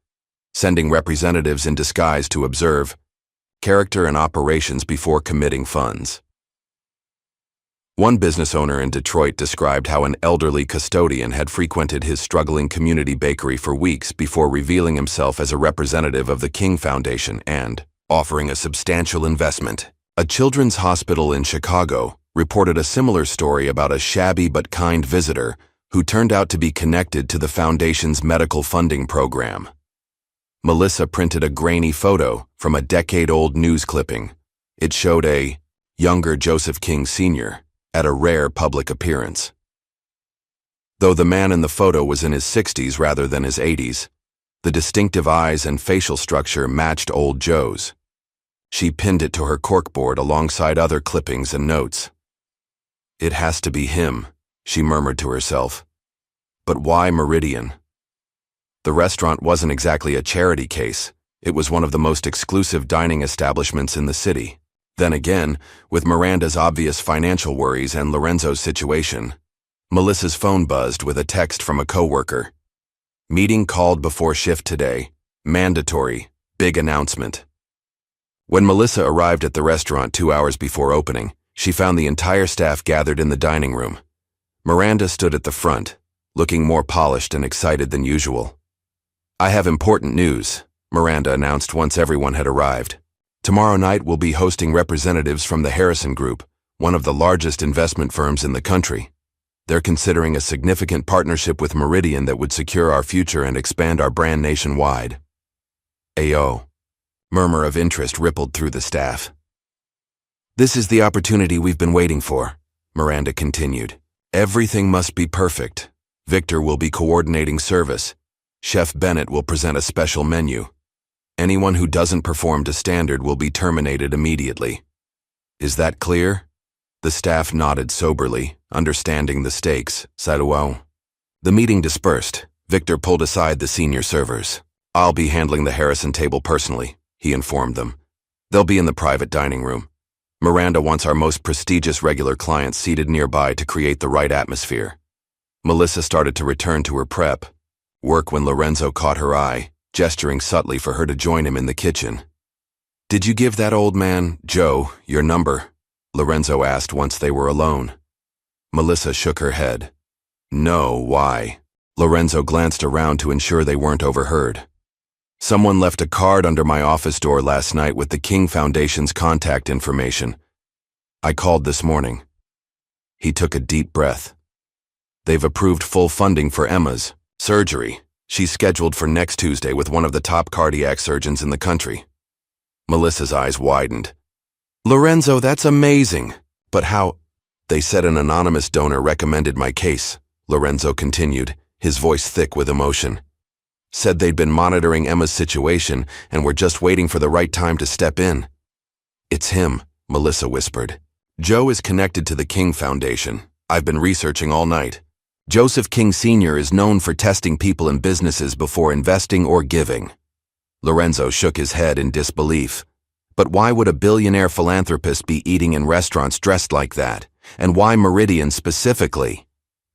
sending representatives in disguise to observe character and operations before committing funds. One business owner in Detroit described how an elderly custodian had frequented his struggling community bakery for weeks before revealing himself as a representative of the King Foundation and offering a substantial investment. A children's hospital in Chicago reported a similar story about a shabby but kind visitor who turned out to be connected to the foundation's medical funding program. Melissa printed a grainy photo from a decade-old news clipping. It showed a younger Joseph King Sr. at a rare public appearance. Though the man in the photo was in his 60s rather than his 80s, The distinctive eyes and facial structure matched old Joe's. She pinned it to her corkboard alongside other clippings and notes. "It has to be him," she murmured to herself. But why Meridian? The restaurant wasn't exactly a charity case. It was one of the most exclusive dining establishments in the city. Then again, with Miranda's obvious financial worries and Lorenzo's situation, Melissa's phone buzzed with a text from a coworker. "Meeting called before shift today. Mandatory. Big announcement." When Melissa arrived at the restaurant 2 hours before opening, she found the entire staff gathered in the dining room. Miranda stood at the front, looking more polished and excited than usual. "I have important news," Miranda announced once everyone had arrived. "Tomorrow night we'll be hosting representatives from the Harrison Group, one of the largest investment firms in the country. They're considering a significant partnership with Meridian that would secure our future and expand our brand nationwide." Ayo. Murmur of interest rippled through the staff. "This is the opportunity we've been waiting for," Miranda continued. "Everything must be perfect. Victor will be coordinating service. Chef Bennett will present a special menu. Anyone who doesn't perform to standard will be terminated immediately. Is that clear?" The staff nodded soberly, understanding the stakes. Saluao. The meeting dispersed. Victor pulled aside the senior servers. "I'll be handling the Harrison table personally," he informed them. "They'll be in the private dining room. Miranda wants our most prestigious regular clients seated nearby to create the right atmosphere." Melissa started to return to her prep work when Lorenzo caught her eye, gesturing subtly for her to join him in the kitchen. "Did you give that old man, Joe, your number?" Lorenzo asked once they were alone. Melissa shook her head. "No, why?" Lorenzo glanced around to ensure they weren't overheard. "Someone left a card under my office door last night with the King Foundation's contact information. I called this morning." He took a deep breath. "They've approved full funding for Emma's surgery. She's scheduled for next Tuesday with one of the top cardiac surgeons in the country." Melissa's eyes widened. "Lorenzo, that's amazing. But how?" "They said an anonymous donor recommended my case," Lorenzo continued, his voice thick with emotion. "Said they'd been monitoring Emma's situation and were just waiting for the right time to step in." "It's him," Melissa whispered. "Joe is connected to the King Foundation. I've been researching all night. Joseph King Sr. is known for testing people and businesses before investing or giving." Lorenzo shook his head in disbelief. But why would a billionaire philanthropist be eating in restaurants dressed like that? And why Meridian specifically?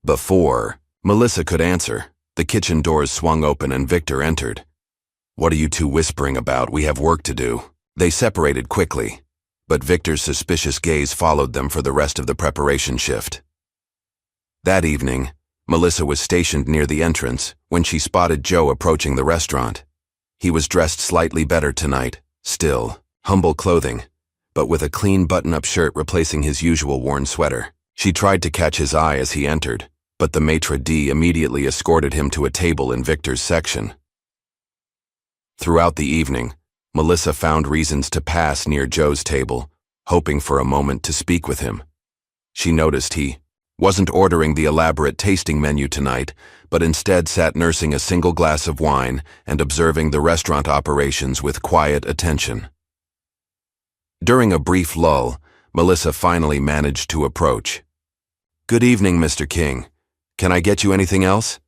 Before Melissa could answer, the kitchen doors swung open and Victor entered. "What are you two whispering about? We have work to do." They separated quickly, but Victor's suspicious gaze followed them for the rest of the preparation shift. That evening, Melissa was stationed near the entrance when she spotted Joe approaching the restaurant. He was dressed slightly better tonight, still humble clothing, but with a clean button-up shirt replacing his usual worn sweater. She tried to catch his eye as he entered, but the maitre d' immediately escorted him to a table in Victor's section. Throughout the evening, Melissa found reasons to pass near Joe's table, hoping for a moment to speak with him. She noticed he wasn't ordering the elaborate tasting menu tonight, but instead sat nursing a single glass of wine and observing the restaurant operations with quiet attention. During a brief lull, Melissa finally managed to approach. "Good evening, Mr. King. Can I get you anything else?"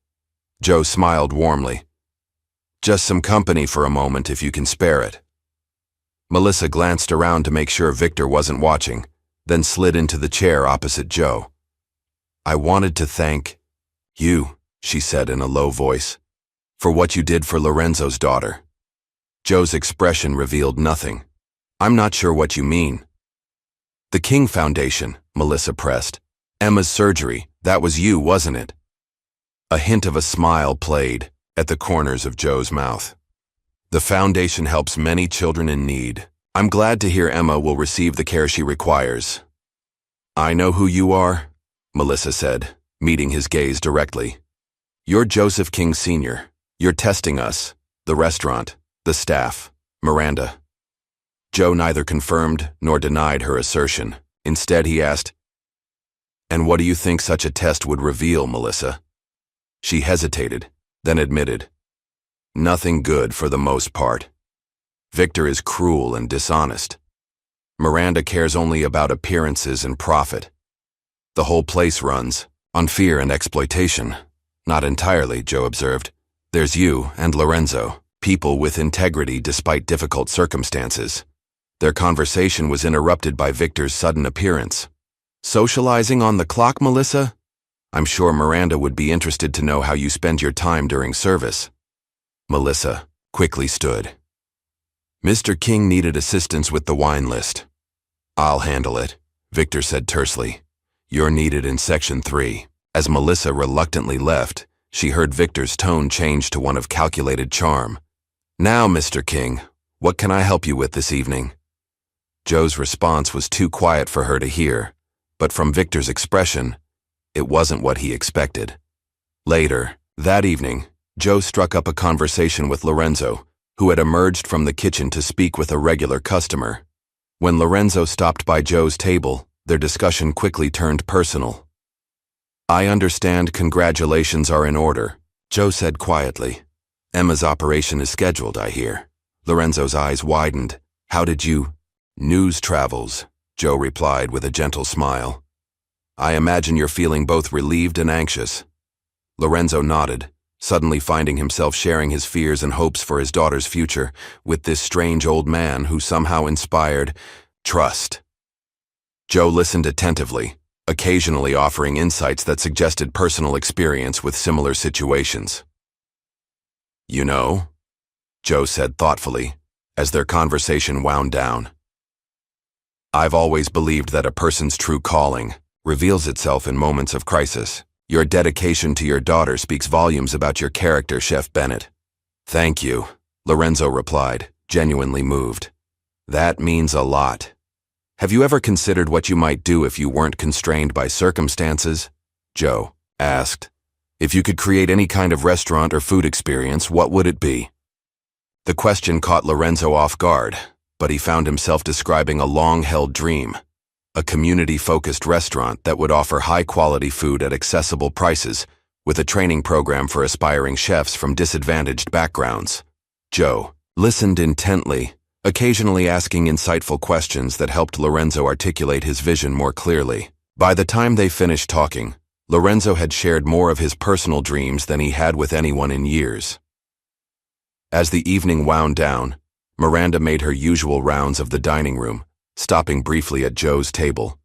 Joe smiled warmly. "Just some company for a moment if you can spare it." Melissa glanced around to make sure Victor wasn't watching, then slid into the chair opposite Joe. "I wanted to thank you," she said in a low voice, "for what you did for Lorenzo's daughter." Joe's expression revealed nothing. "I'm not sure what you mean." "The King Foundation," Melissa pressed. "Emma's surgery, that was you, wasn't it?" A hint of a smile played at the corners of Joe's mouth. "The foundation helps many children in need. I'm glad to hear Emma will receive the care she requires." "I know who you are," Melissa said, meeting his gaze directly. "You're Joseph King Sr. You're testing us, the restaurant, the staff, Miranda." Joe neither confirmed nor denied her assertion. Instead, he asked, "And what do you think such a test would reveal, Melissa?" She hesitated, then admitted, Nothing good for the most part. Victor is cruel and dishonest. Miranda cares only about appearances and profit. The whole place runs on fear and exploitation. Not entirely, Joe observed. There's you and Lorenzo, people with integrity despite difficult circumstances. Their conversation was interrupted by Victor's sudden appearance. Socializing on the clock, Melissa? I'm sure Miranda would be interested to know how you spend your time during service. Melissa quickly stood. Mr. King needed assistance with the wine list. I'll handle it, Victor said tersely. You're needed in Section 3. As Melissa reluctantly left, she heard Victor's tone change to one of calculated charm. Now, Mr. King, what can I help you with this evening? Joe's response was too quiet for her to hear, but from Victor's expression, it wasn't what he expected. Later, that evening, Joe struck up a conversation with Lorenzo, who had emerged from the kitchen to speak with a regular customer. When Lorenzo stopped by Joe's table, their discussion quickly turned personal. I understand congratulations are in order, Joe said quietly. Emma's operation is scheduled, I hear. Lorenzo's eyes widened. How did you? News travels, Joe replied with a gentle smile. I imagine you're feeling both relieved and anxious. Lorenzo nodded, suddenly finding himself sharing his fears and hopes for his daughter's future with this strange old man who somehow inspired trust. Joe listened attentively, occasionally offering insights that suggested personal experience with similar situations. You know, Joe said thoughtfully, as their conversation wound down. I've always believed that a person's true calling reveals itself in moments of crisis. Your dedication to your daughter speaks volumes about your character, Chef Bennett. Thank you, Lorenzo replied, genuinely moved. That means a lot. Have you ever considered what you might do if you weren't constrained by circumstances? Joe asked. If you could create any kind of restaurant or food experience, what would it be? The question caught Lorenzo off guard, but he found himself describing a long-held dream. A community-focused restaurant that would offer high-quality food at accessible prices, with a training program for aspiring chefs from disadvantaged backgrounds. Joe listened intently, occasionally asking insightful questions that helped Lorenzo articulate his vision more clearly. By the time they finished talking, Lorenzo had shared more of his personal dreams than he had with anyone in years. As the evening wound down, Miranda made her usual rounds of the dining room, stopping briefly at Joe's table.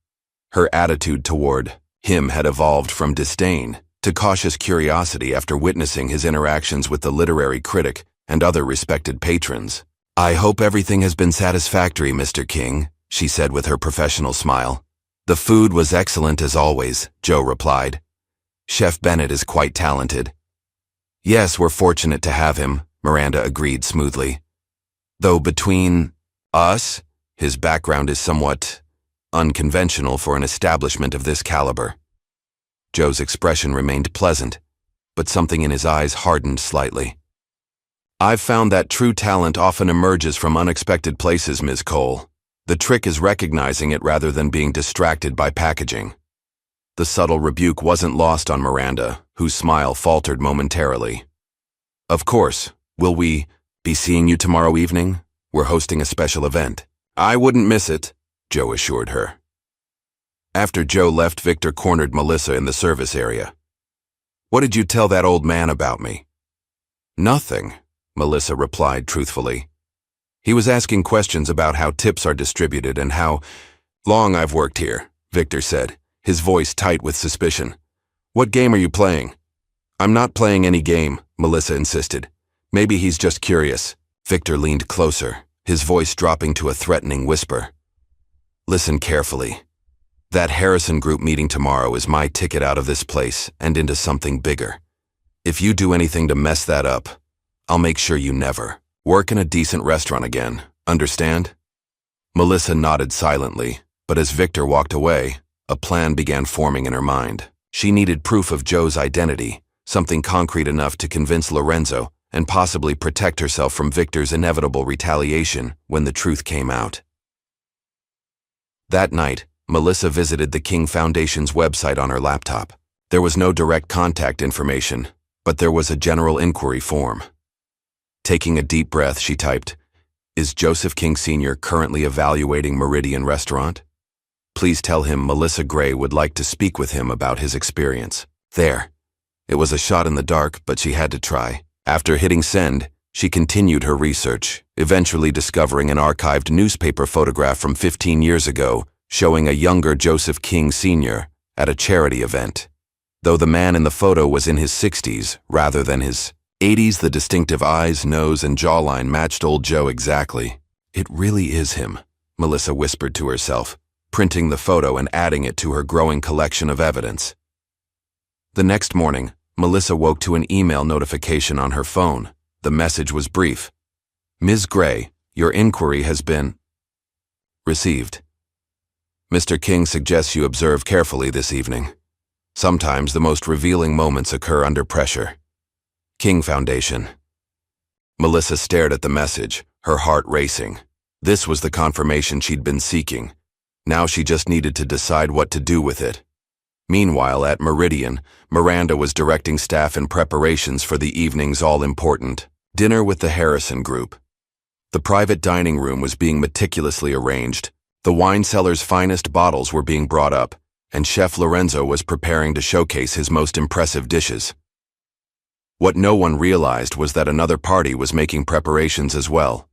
Her attitude toward him had evolved from disdain to cautious curiosity after witnessing his interactions with the literary critic and other respected patrons. I hope everything has been satisfactory, Mr. King, she said with her professional smile. The food was excellent as always, Joe replied. Chef Bennett is quite talented. Yes, we're fortunate to have him, Miranda agreed smoothly. Though between us, his background is somewhat unconventional for an establishment of this caliber. Joe's expression remained pleasant, but something in his eyes hardened slightly. I've found that true talent often emerges from unexpected places, Ms. Cole. The trick is recognizing it rather than being distracted by packaging. The subtle rebuke wasn't lost on Miranda, whose smile faltered momentarily. Of course, will we be seeing you tomorrow evening? We're hosting a special event. I wouldn't miss it, Joe assured her. After Joe left, Victor cornered Melissa in the service area. What did you tell that old man about me? Nothing, Melissa replied truthfully. He was asking questions about how tips are distributed and how long I've worked here, Victor said, his voice tight with suspicion. What game are you playing? I'm not playing any game, Melissa insisted. Maybe he's just curious. Victor leaned closer, his voice dropping to a threatening whisper. Listen carefully. That Harrison Group meeting tomorrow is my ticket out of this place and into something bigger. If you do anything to mess that up, I'll make sure you never work in a decent restaurant again, understand? Melissa nodded silently, but as Victor walked away, a plan began forming in her mind. She needed proof of Joe's identity, something concrete enough to convince Lorenzo and possibly protect herself from Victor's inevitable retaliation when the truth came out. That night, Melissa visited the King Foundation's website on her laptop. There was no direct contact information, but there was a general inquiry form. Taking a deep breath, she typed, "Is Joseph King Sr. currently evaluating Meridian Restaurant? Please tell him Melissa Gray would like to speak with him about his experience." There. It was a shot in the dark, but she had to try. After hitting send, she continued her research, eventually discovering an archived newspaper photograph from 15 years ago showing a younger Joseph King Sr. at a charity event. Though the man in the photo was in his 60s rather than his 80s, the distinctive eyes, nose, and jawline matched old Joe exactly. "It really is him," Melissa whispered to herself, printing the photo and adding it to her growing collection of evidence. The next morning, Melissa woke to an email notification on her phone. The message was brief. "Ms. Gray, your inquiry has been received. Mr. King suggests you observe carefully this evening. Sometimes the most revealing moments occur under pressure. King Foundation." Melissa stared at the message, her heart racing. This was the confirmation she'd been seeking. Now she just needed to decide what to do with it. Meanwhile, at Meridian, Miranda was directing staff in preparations for the evening's all-important dinner with the Harrison Group. The private dining room was being meticulously arranged. The wine cellar's finest bottles were being brought up, and Chef Lorenzo was preparing to showcase his most impressive dishes. What no one realized was that another party was making preparations as well.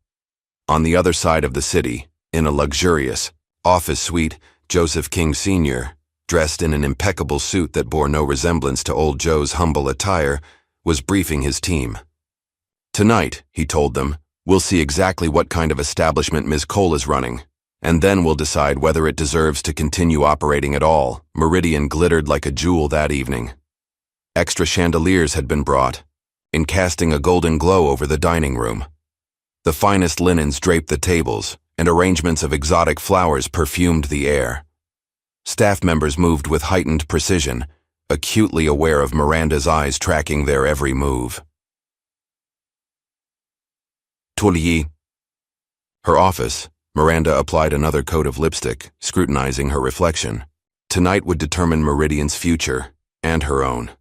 On the other side of the city, in a luxurious office suite, Joseph King Sr., dressed in an impeccable suit that bore no resemblance to old Joe's humble attire, was briefing his team. "Tonight," he told them, "we'll see exactly what kind of establishment Ms. Cole is running, and then we'll decide whether it deserves to continue operating at all." Meridian glittered like a jewel that evening. Extra chandeliers had been brought, casting a golden glow over the dining room. The finest linens draped the tables, and arrangements of exotic flowers perfumed the air. Staff members moved with heightened precision, acutely aware of Miranda's eyes tracking their every move. Tully. Her office, Miranda applied another coat of lipstick, scrutinizing her reflection. Tonight would determine Meridian's future, and her own.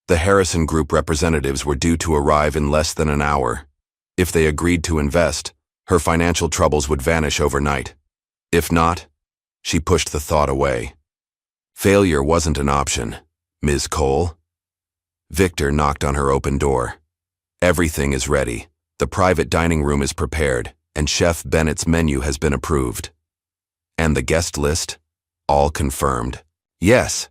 The Harrison Group representatives were due to arrive in less than an hour. If they agreed to invest, her financial troubles would vanish overnight. If not, she pushed the thought away. Failure wasn't an option. "Ms. Cole?" Victor knocked on her open door. "Everything is ready. The private dining room is prepared, and Chef Bennett's menu has been approved." "And the guest list?" "All confirmed." "Yes.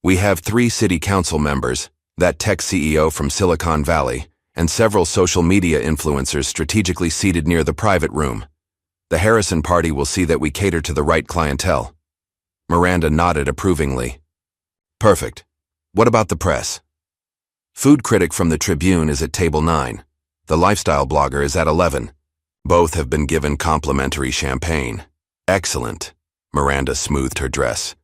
We have 3 city council members, that tech CEO from Silicon Valley, and several social media influencers strategically seated near the private room. The Harrison party will see that we cater to the right clientele." Miranda nodded approvingly. "Perfect. What about the press?" "Food critic from the Tribune is at table 9. The lifestyle blogger is at 11. Both have been given complimentary champagne." "Excellent." Miranda smoothed her dress.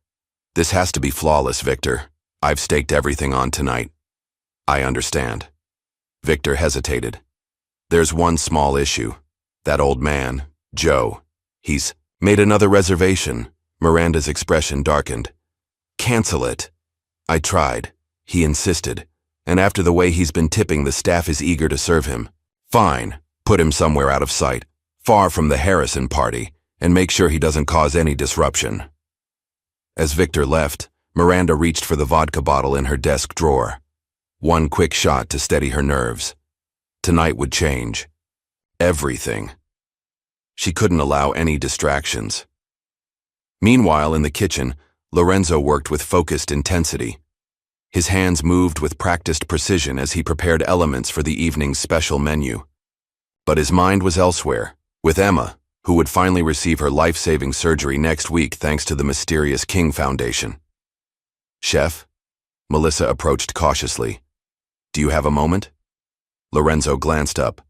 "This has to be flawless, Victor. I've staked everything on tonight." "I understand." Victor hesitated. "There's one small issue. That old man, Joe. He's made another reservation." Miranda's expression darkened. "Cancel it." "I tried. He insisted. And after the way he's been tipping, the staff is eager to serve him." "Fine. Put him somewhere out of sight, far from the Harrison party, and make sure he doesn't cause any disruption." As Victor left, Miranda reached for the vodka bottle in her desk drawer. One quick shot to steady her nerves. Tonight would change. Everything. She couldn't allow any distractions. Meanwhile, in the kitchen, Lorenzo worked with focused intensity. His hands moved with practiced precision as he prepared elements for the evening's special menu. But his mind was elsewhere, with Emma, who would finally receive her life-saving surgery next week thanks to the mysterious King Foundation. "Chef?" Melissa approached cautiously. "Do you have a moment?" Lorenzo glanced up.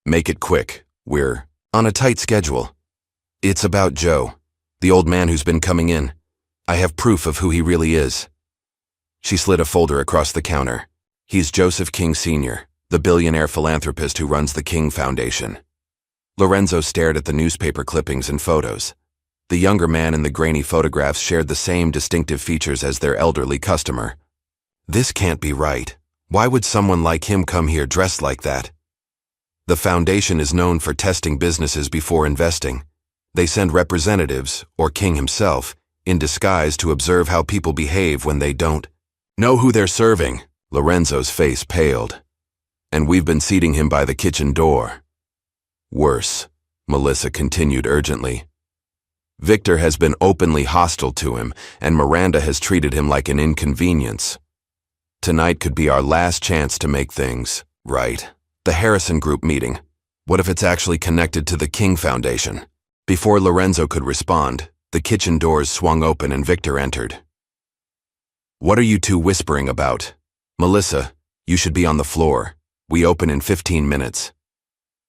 "Make it quick. We're on a tight schedule." "It's about Joe, the old man who's been coming in. I have proof of who he really is." She slid a folder across the counter. "He's Joseph King Sr., the billionaire philanthropist who runs the King Foundation." Lorenzo stared at the newspaper clippings and photos. The younger man in the grainy photographs shared the same distinctive features as their elderly customer. "This can't be right. Why would someone like him come here dressed like that? The foundation is known for testing businesses before investing. They send representatives, or King himself, in disguise to observe how people behave when they don't know who they're serving. Lorenzo's face paled. And we've been seating him by the kitchen door. Worse, Melissa continued urgently. Victor has been openly hostile to him, and Miranda has treated him like an inconvenience. Tonight could be our last chance to make things right. The Harrison Group meeting. What if it's actually connected to the King Foundation? Before Lorenzo could respond, the kitchen doors swung open and Victor entered. What are you two whispering about? Melissa, you should be on the floor. We open in 15 minutes.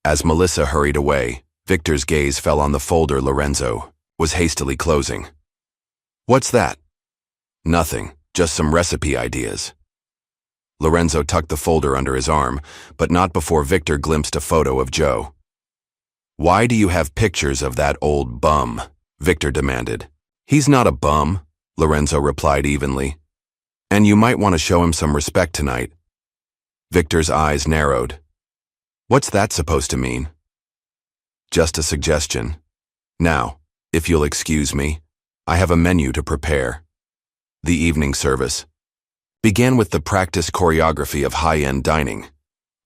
As Melissa hurried away, Victor's gaze fell on the folder Lorenzo was hastily closing. What's that? Nothing, just some recipe ideas. Lorenzo tucked the folder under his arm, but not before Victor glimpsed a photo of Joe. Why do you have pictures of that old bum? Victor demanded. He's not a bum, Lorenzo replied evenly. And you might want to show him some respect tonight. Victor's eyes narrowed. What's that supposed to mean? Just a suggestion. Now, if you'll excuse me, I have a menu to prepare. The evening service began with the practiced choreography of high-end dining.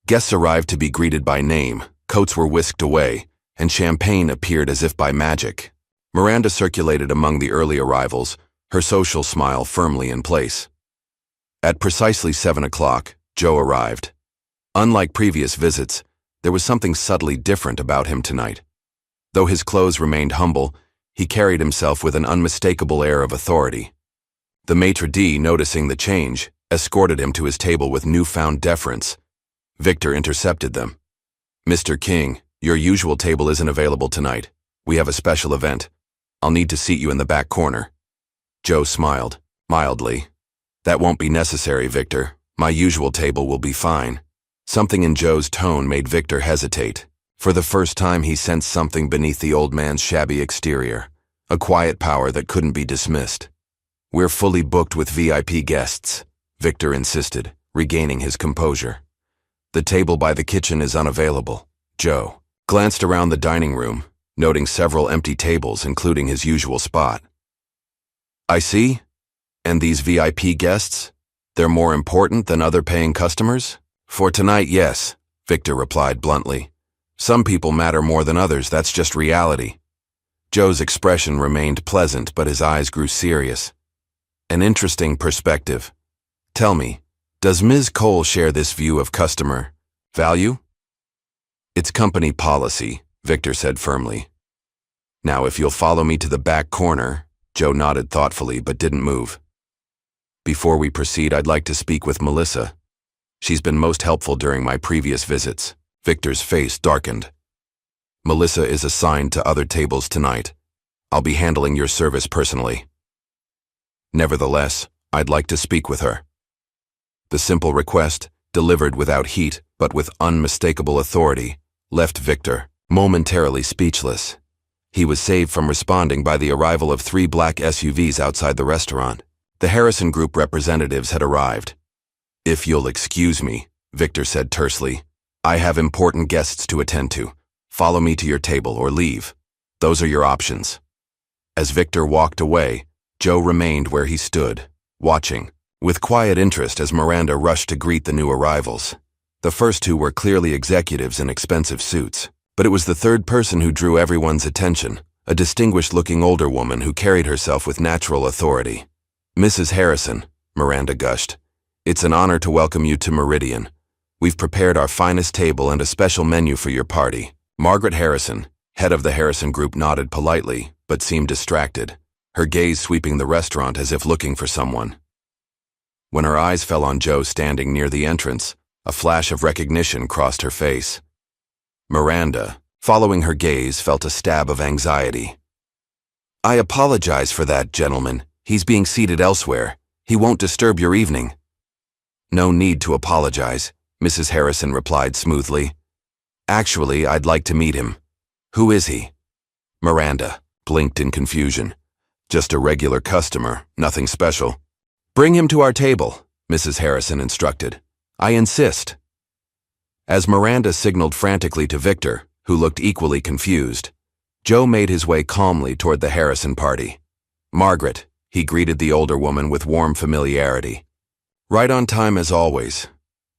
Guests arrived to be greeted by name, coats were whisked away, and champagne appeared as if by magic. Miranda circulated among the early arrivals, her social smile firmly in place. At precisely 7 o'clock, Joe arrived. Unlike previous visits, there was something subtly different about him tonight. Though his clothes remained humble, he carried himself with an unmistakable air of authority. The maitre d', noticing the change, escorted him to his table with newfound deference. Victor intercepted them. Mr. King, your usual table isn't available tonight. We have a special event. I'll need to seat you in the back corner. Joe smiled, mildly. That won't be necessary, Victor. My usual table will be fine. Something in Joe's tone made Victor hesitate. For the first time he sensed something beneath the old man's shabby exterior, a quiet power that couldn't be dismissed. We're fully booked with VIP guests, Victor insisted, regaining his composure. The table by the kitchen is unavailable. Joe glanced around the dining room, noting several empty tables, including his usual spot. I see. And these VIP guests? They're more important than other paying customers? For tonight, yes, Victor replied bluntly. Some people matter more than others, that's just reality. Joe's expression remained pleasant, but his eyes grew serious. An interesting perspective. Tell me, does Ms. Cole share this view of customer value? It's company policy, Victor said firmly. Now, if you'll follow me to the back corner, Joe nodded thoughtfully but didn't move. Before we proceed, I'd like to speak with Melissa. She's been most helpful during my previous visits. Victor's face darkened. Melissa is assigned to other tables tonight. I'll be handling your service personally. Nevertheless, I'd like to speak with her. The simple request, delivered without heat but with unmistakable authority, left Victor momentarily speechless. He was saved from responding by the arrival of 3 black SUVs outside the restaurant. The Harrison Group representatives had arrived. If you'll excuse me, Victor said tersely, I have important guests to attend to. Follow me to your table or leave. Those are your options. As Victor walked away, Joe remained where he stood, watching, with quiet interest as Miranda rushed to greet the new arrivals. The first 2 were clearly executives in expensive suits, but it was the third person who drew everyone's attention, a distinguished-looking older woman who carried herself with natural authority. Mrs. Harrison, Miranda gushed, it's an honor to welcome you to Meridian. We've prepared our finest table and a special menu for your party. Margaret Harrison, head of the Harrison Group, nodded politely, but seemed distracted, her gaze sweeping the restaurant as if looking for someone. When her eyes fell on Joe standing near the entrance, a flash of recognition crossed her face. Miranda, following her gaze, felt a stab of anxiety. I apologize for that, gentleman. He's being seated elsewhere. He won't disturb your evening. No need to apologize, Mrs. Harrison replied smoothly. Actually, I'd like to meet him. Who is he? Miranda blinked in confusion. Just a regular customer, nothing special. Bring him to our table, Mrs. Harrison instructed. I insist. As Miranda signaled frantically to Victor, who looked equally confused, Joe made his way calmly toward the Harrison party. Margaret, he greeted the older woman with warm familiarity. Right on time as always.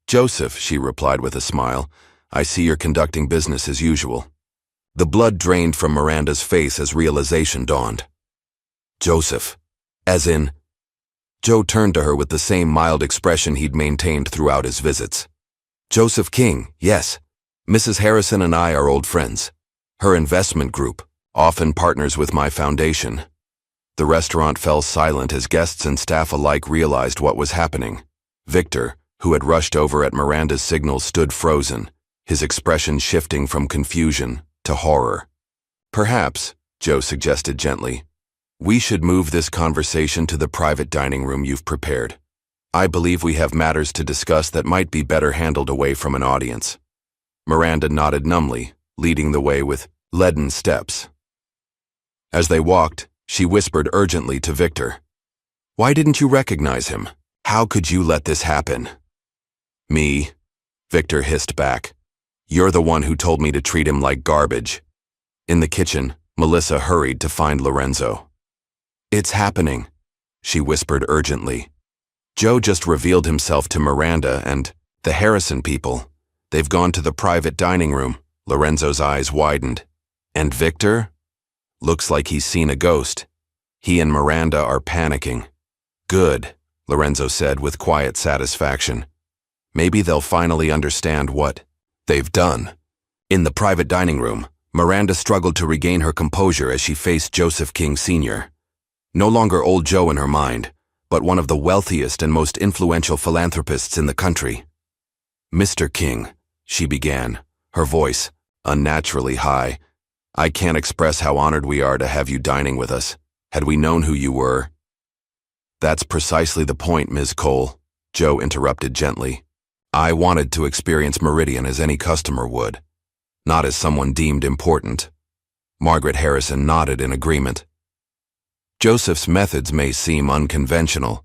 Joseph, she replied with a smile, I see you're conducting business as usual. The blood drained from Miranda's face as realization dawned. Joseph. As in... Joe turned to her with the same mild expression he'd maintained throughout his visits. Joseph King, yes. Mrs. Harrison and I are old friends. Her investment group, often partners with my foundation. The restaurant fell silent as guests and staff alike realized what was happening. Victor, who had rushed over at Miranda's signal, stood frozen, his expression shifting from confusion to horror. Perhaps, Joe suggested gently, we should move this conversation to the private dining room you've prepared. I believe we have matters to discuss that might be better handled away from an audience. Miranda nodded numbly, leading the way with leaden steps. As they walked, she whispered urgently to Victor. Why didn't you recognize him? How could you let this happen? Me, Victor hissed back. You're the one who told me to treat him like garbage. In the kitchen, Melissa hurried to find Lorenzo. It's happening, she whispered urgently. Joe just revealed himself to Miranda and the Harrison people. They've gone to the private dining room. Lorenzo's eyes widened. And Victor? Looks like he's seen a ghost. He and Miranda are panicking. Good, Lorenzo said with quiet satisfaction. Maybe they'll finally understand what they've done. In the private dining room, Miranda struggled to regain her composure as she faced Joseph King Sr. No longer old Joe in her mind, but one of the wealthiest and most influential philanthropists in the country. Mr. King, she began, her voice unnaturally high. I can't express how honored we are to have you dining with us. Had we known who you were... That's precisely the point, Ms. Cole, Joe interrupted gently. I wanted to experience Meridian as any customer would, not as someone deemed important. Margaret Harrison nodded in agreement. Joseph's methods may seem unconventional,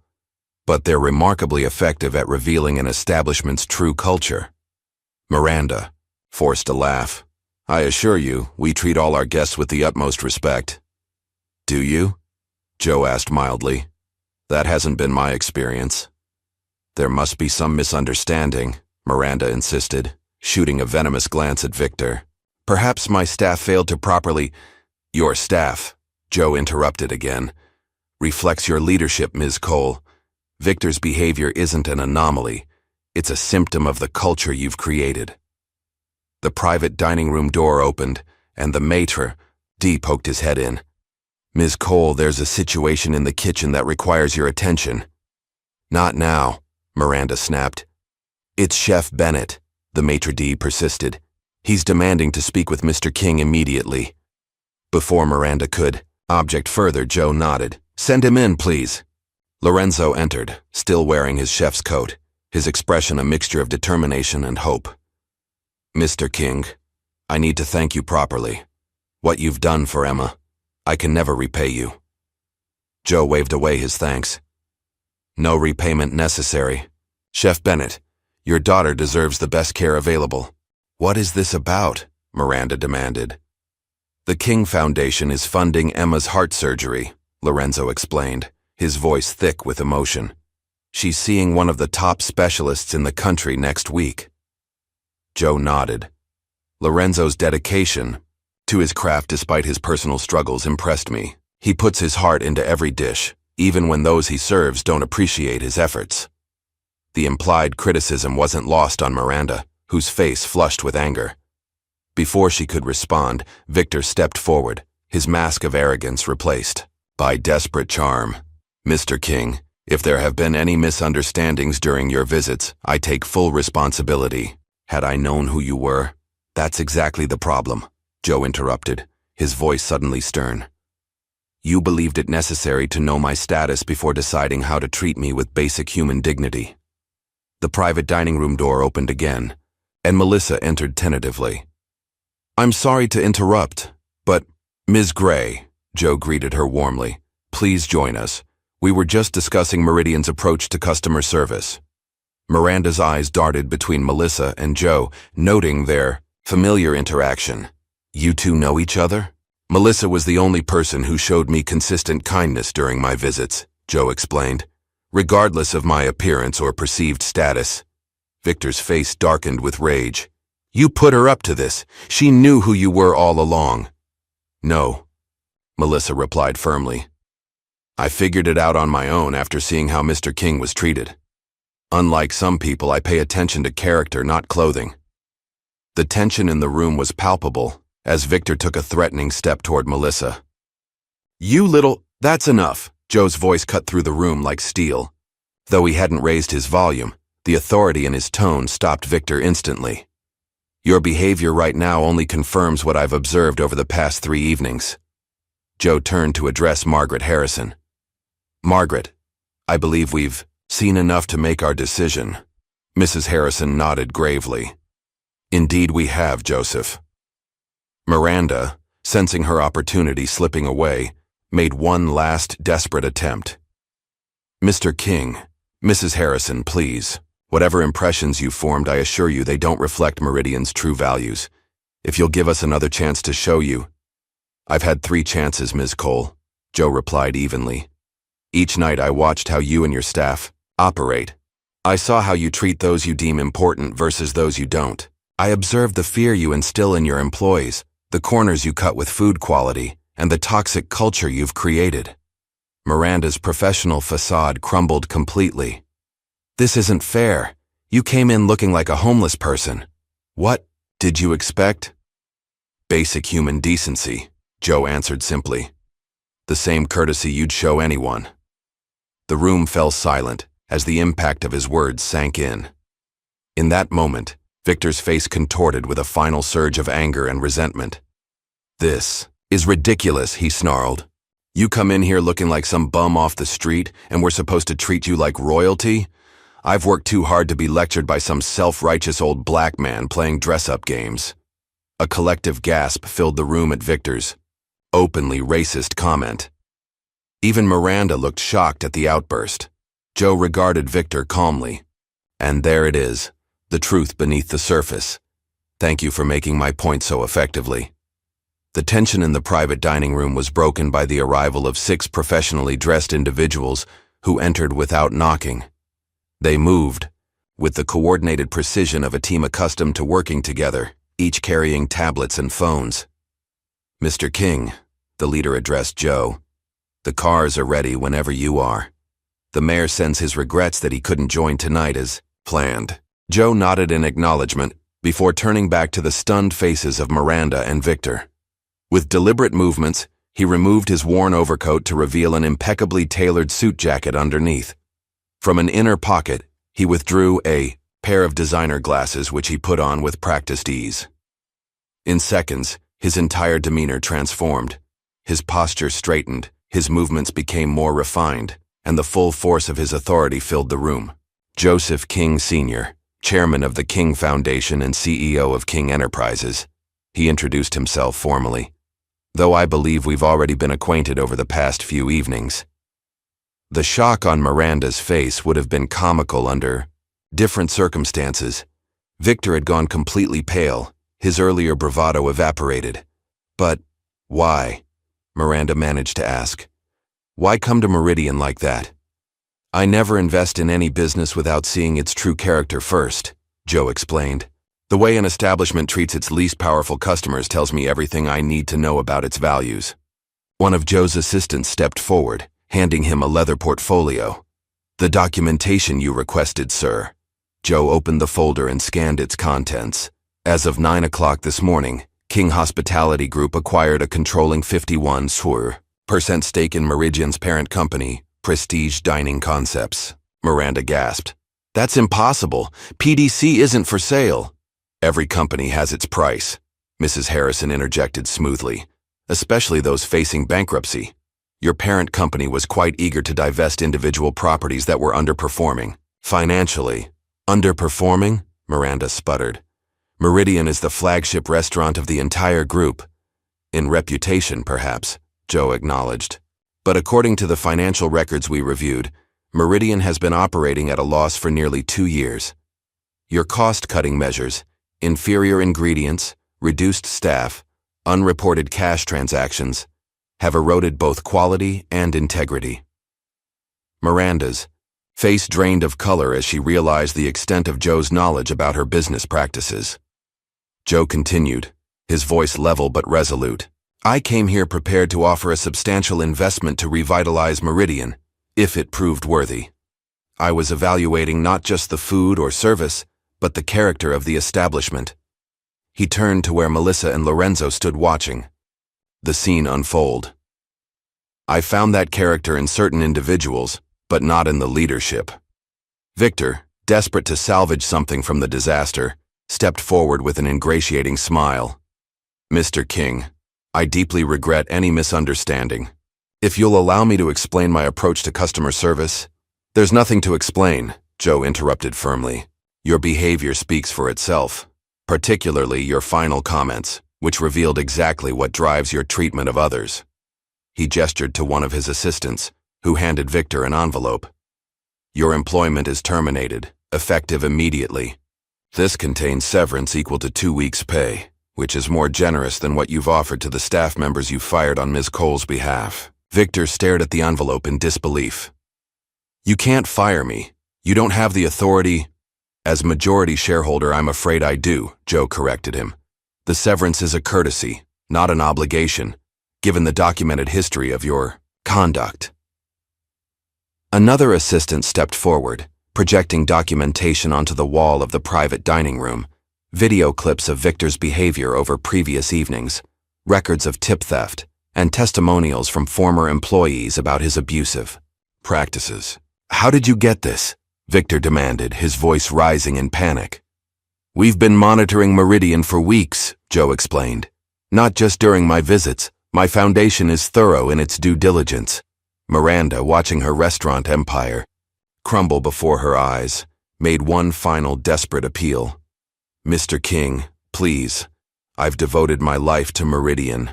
but they're remarkably effective at revealing an establishment's true culture. Miranda forced a laugh. I assure you, we treat all our guests with the utmost respect. Do you? Joe asked mildly. That hasn't been my experience. There must be some misunderstanding, Miranda insisted, shooting a venomous glance at Victor. Perhaps my staff failed to properly... Your staff, Joe interrupted again, reflects your leadership, Ms. Cole. Victor's behavior isn't an anomaly. It's a symptom of the culture you've created. The private dining room door opened, and the maitre, D, poked his head in. Ms. Cole, there's a situation in the kitchen that requires your attention. Not now, Miranda snapped. It's Chef Bennett, the maitre d' persisted. He's demanding to speak with Mr. King immediately. Before Miranda could object further, Joe nodded. Send him in, please. Lorenzo entered, still wearing his chef's coat, his expression a mixture of determination and hope. Mr. King, I need to thank you properly. What you've done for Emma, I can never repay you. Joe waved away his thanks. No repayment necessary. Chef Bennett, your daughter deserves the best care available. What is this about? Miranda demanded. The King Foundation is funding Emma's heart surgery, Lorenzo explained, his voice thick with emotion. She's seeing one of the top specialists in the country next week. Joe nodded. Lorenzo's dedication to his craft despite his personal struggles impressed me. He puts his heart into every dish, even when those he serves don't appreciate his efforts. The implied criticism wasn't lost on Miranda, whose face flushed with anger. Before she could respond, Victor stepped forward, his mask of arrogance replaced by desperate charm. Mr. King, if there have been any misunderstandings during your visits, I take full responsibility. Had I known who you were... That's exactly the problem, Joe interrupted, his voice suddenly stern. You believed it necessary to know my status before deciding how to treat me with basic human dignity. The private dining room door opened again, and Melissa entered tentatively. I'm sorry to interrupt, but Ms. Gray, Joe greeted her warmly, please join us. We were just discussing Meridian's approach to customer service. Miranda's eyes darted between Melissa and Joe, noting their familiar interaction. You two know each other? Melissa was the only person who showed me consistent kindness during my visits, Joe explained, regardless of my appearance or perceived status. Victor's face darkened with rage. You put her up to this. She knew who you were all along. No, Melissa replied firmly. I figured it out on my own after seeing how Mr. King was treated. Unlike some people, I pay attention to character, not clothing. The tension in the room was palpable as Victor took a threatening step toward Melissa. That's enough, Joe's voice cut through the room like steel. Though he hadn't raised his volume, the authority in his tone stopped Victor instantly. Your behavior right now only confirms what I've observed over the past 3 evenings. Joe turned to address Margaret Harrison. Margaret, I believe we've seen enough to make our decision. Mrs. Harrison nodded gravely. Indeed we have, Joseph. Miranda, sensing her opportunity slipping away, made one last desperate attempt. Mr. King, Mrs. Harrison, please. Whatever impressions you've formed, I assure you they don't reflect Meridian's true values. If you'll give us another chance to show you. I've had 3 chances, Ms. Cole, Joe replied evenly. Each night I watched how you and your staff operate. I saw how you treat those you deem important versus those you don't. I observed the fear you instill in your employees, the corners you cut with food quality, and the toxic culture you've created. Miranda's professional facade crumbled completely. This isn't fair. You came in looking like a homeless person. What did you expect? Basic human decency, Joe answered simply. The same courtesy you'd show anyone. The room fell silent as the impact of his words sank in. In that moment, Victor's face contorted with a final surge of anger and resentment. This is ridiculous, he snarled. You come in here looking like some bum off the street, and we're supposed to treat you like royalty? I've worked too hard to be lectured by some self-righteous old black man playing dress-up games. A collective gasp filled the room at Victor's openly racist comment. Even Miranda looked shocked at the outburst. Joe regarded Victor calmly. And there it is, the truth beneath the surface. Thank you for making my point so effectively. The tension in the private dining room was broken by the arrival of 6 professionally dressed individuals who entered without knocking. They moved, with the coordinated precision of a team accustomed to working together, each carrying tablets and phones. Mr. King, the leader addressed Joe. The cars are ready whenever you are. The mayor sends his regrets that he couldn't join tonight as planned. Joe nodded in acknowledgement before turning back to the stunned faces of Miranda and Victor. With deliberate movements, he removed his worn overcoat to reveal an impeccably tailored suit jacket underneath. From an inner pocket, he withdrew a pair of designer glasses which he put on with practiced ease. In seconds, his entire demeanor transformed. His posture straightened, his movements became more refined, and the full force of his authority filled the room. Joseph King Sr., chairman of the King Foundation and CEO of King Enterprises, he introduced himself formally. Though I believe we've already been acquainted over the past few evenings. The shock on Miranda's face would have been comical under different circumstances. Victor had gone completely pale, his earlier bravado evaporated. But why? Miranda managed to ask. Why come to Meridian like that? I never invest in any business without seeing its true character first, Joe explained. The way an establishment treats its least powerful customers tells me everything I need to know about its values. One of Joe's assistants stepped forward, handing him a leather portfolio. The documentation you requested, sir. Joe opened the folder and scanned its contents. As of 9 o'clock this morning, King Hospitality Group acquired a controlling 51% stake in Meridian's parent company, Prestige Dining Concepts. Miranda gasped. That's impossible. PDC isn't for sale. Every company has its price, Mrs. Harrison interjected smoothly, especially those facing bankruptcy. Your parent company was quite eager to divest individual properties that were underperforming. Financially. Underperforming? Miranda sputtered. Meridian is the flagship restaurant of the entire group. In reputation, perhaps, Joe acknowledged. But according to the financial records we reviewed, Meridian has been operating at a loss for nearly 2 years. Your cost-cutting measures, inferior ingredients, reduced staff, unreported cash transactions, have eroded both quality and integrity. Miranda's face drained of color as she realized the extent of Joe's knowledge about her business practices. Joe continued, his voice level but resolute. I came here prepared to offer a substantial investment to revitalize Meridian, if it proved worthy. I was evaluating not just the food or service, but the character of the establishment. He turned to where Melissa and Lorenzo stood watching the scene unfold. I found that character in certain individuals, but not in the leadership. Victor, desperate to salvage something from the disaster, stepped forward with an ingratiating smile. Mr. King, I deeply regret any misunderstanding. If you'll allow me to explain my approach to customer service. There's nothing to explain, Joe interrupted firmly. Your behavior speaks for itself, particularly your final comments, which revealed exactly what drives your treatment of others. He gestured to one of his assistants, who handed Victor an envelope. Your employment is terminated, effective immediately. This contains severance equal to 2 weeks' pay, which is more generous than what you've offered to the staff members you fired on Ms. Cole's behalf. Victor stared at the envelope in disbelief. You can't fire me. You don't have the authority. As majority shareholder, I'm afraid I do, Joe corrected him. The severance is a courtesy, not an obligation, given the documented history of your conduct. Another assistant stepped forward, projecting documentation onto the wall of the private dining room, video clips of Victor's behavior over previous evenings, records of tip theft, and testimonials from former employees about his abusive practices. How did you get this? Victor demanded, his voice rising in panic. We've been monitoring Meridian for weeks, Joe explained. Not just during my visits. My foundation is thorough in its due diligence. Miranda, watching her restaurant empire crumble before her eyes, made one final desperate appeal. Mr. King, please, I've devoted my life to Meridian.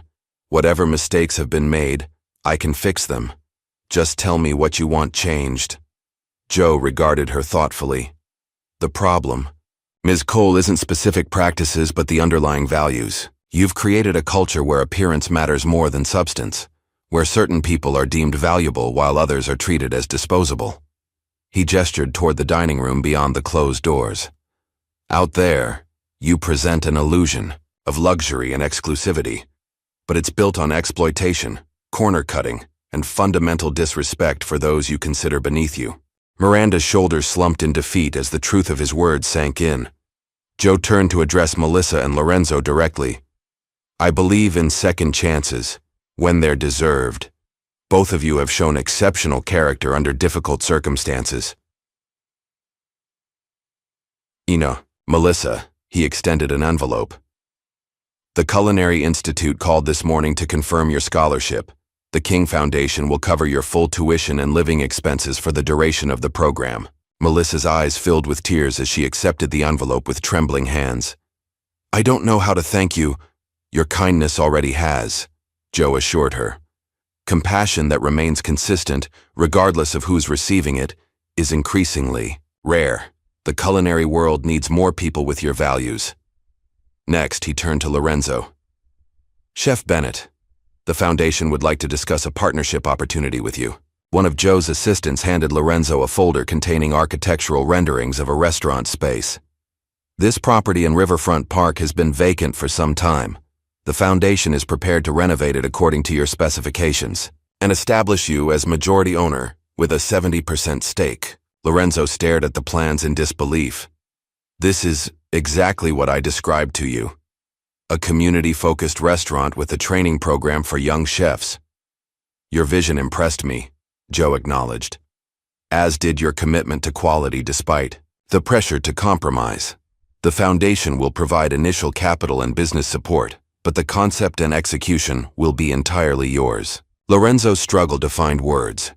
Whatever mistakes have been made, I can fix them. Just tell me what you want changed. Joe regarded her thoughtfully. The problem. Ms. Cole isn't specific practices but the underlying values. You've created a culture where appearance matters more than substance, where certain people are deemed valuable while others are treated as disposable. He gestured toward the dining room beyond the closed doors. Out there, you present an illusion of luxury and exclusivity, but it's built on exploitation, corner-cutting, and fundamental disrespect for those you consider beneath you. Miranda's shoulders slumped in defeat as the truth of his words sank in. Joe turned to address Melissa and Lorenzo directly. I believe in second chances, when they're deserved. Both of you have shown exceptional character under difficult circumstances. Melissa, he extended an envelope. The Culinary Institute called this morning to confirm your scholarship. The King Foundation will cover your full tuition and living expenses for the duration of the program. Melissa's eyes filled with tears as she accepted the envelope with trembling hands. I don't know how to thank you. Your kindness already has, Joe assured her. Compassion that remains consistent, regardless of who's receiving it, is increasingly rare. The culinary world needs more people with your values. Next, he turned to Lorenzo. Chef Bennett, the foundation would like to discuss a partnership opportunity with you. One of Joe's assistants handed Lorenzo a folder containing architectural renderings of a restaurant space. This property in Riverfront Park has been vacant for some time. The foundation is prepared to renovate it according to your specifications and establish you as majority owner with a 70% stake. Lorenzo stared at the plans in disbelief. This is exactly what I described to you. A community-focused restaurant with a training program for young chefs. Your vision impressed me, Joe acknowledged, as did your commitment to quality despite the pressure to compromise. The foundation will provide initial capital and business support, but the concept and execution will be entirely yours. Lorenzo struggled to find words.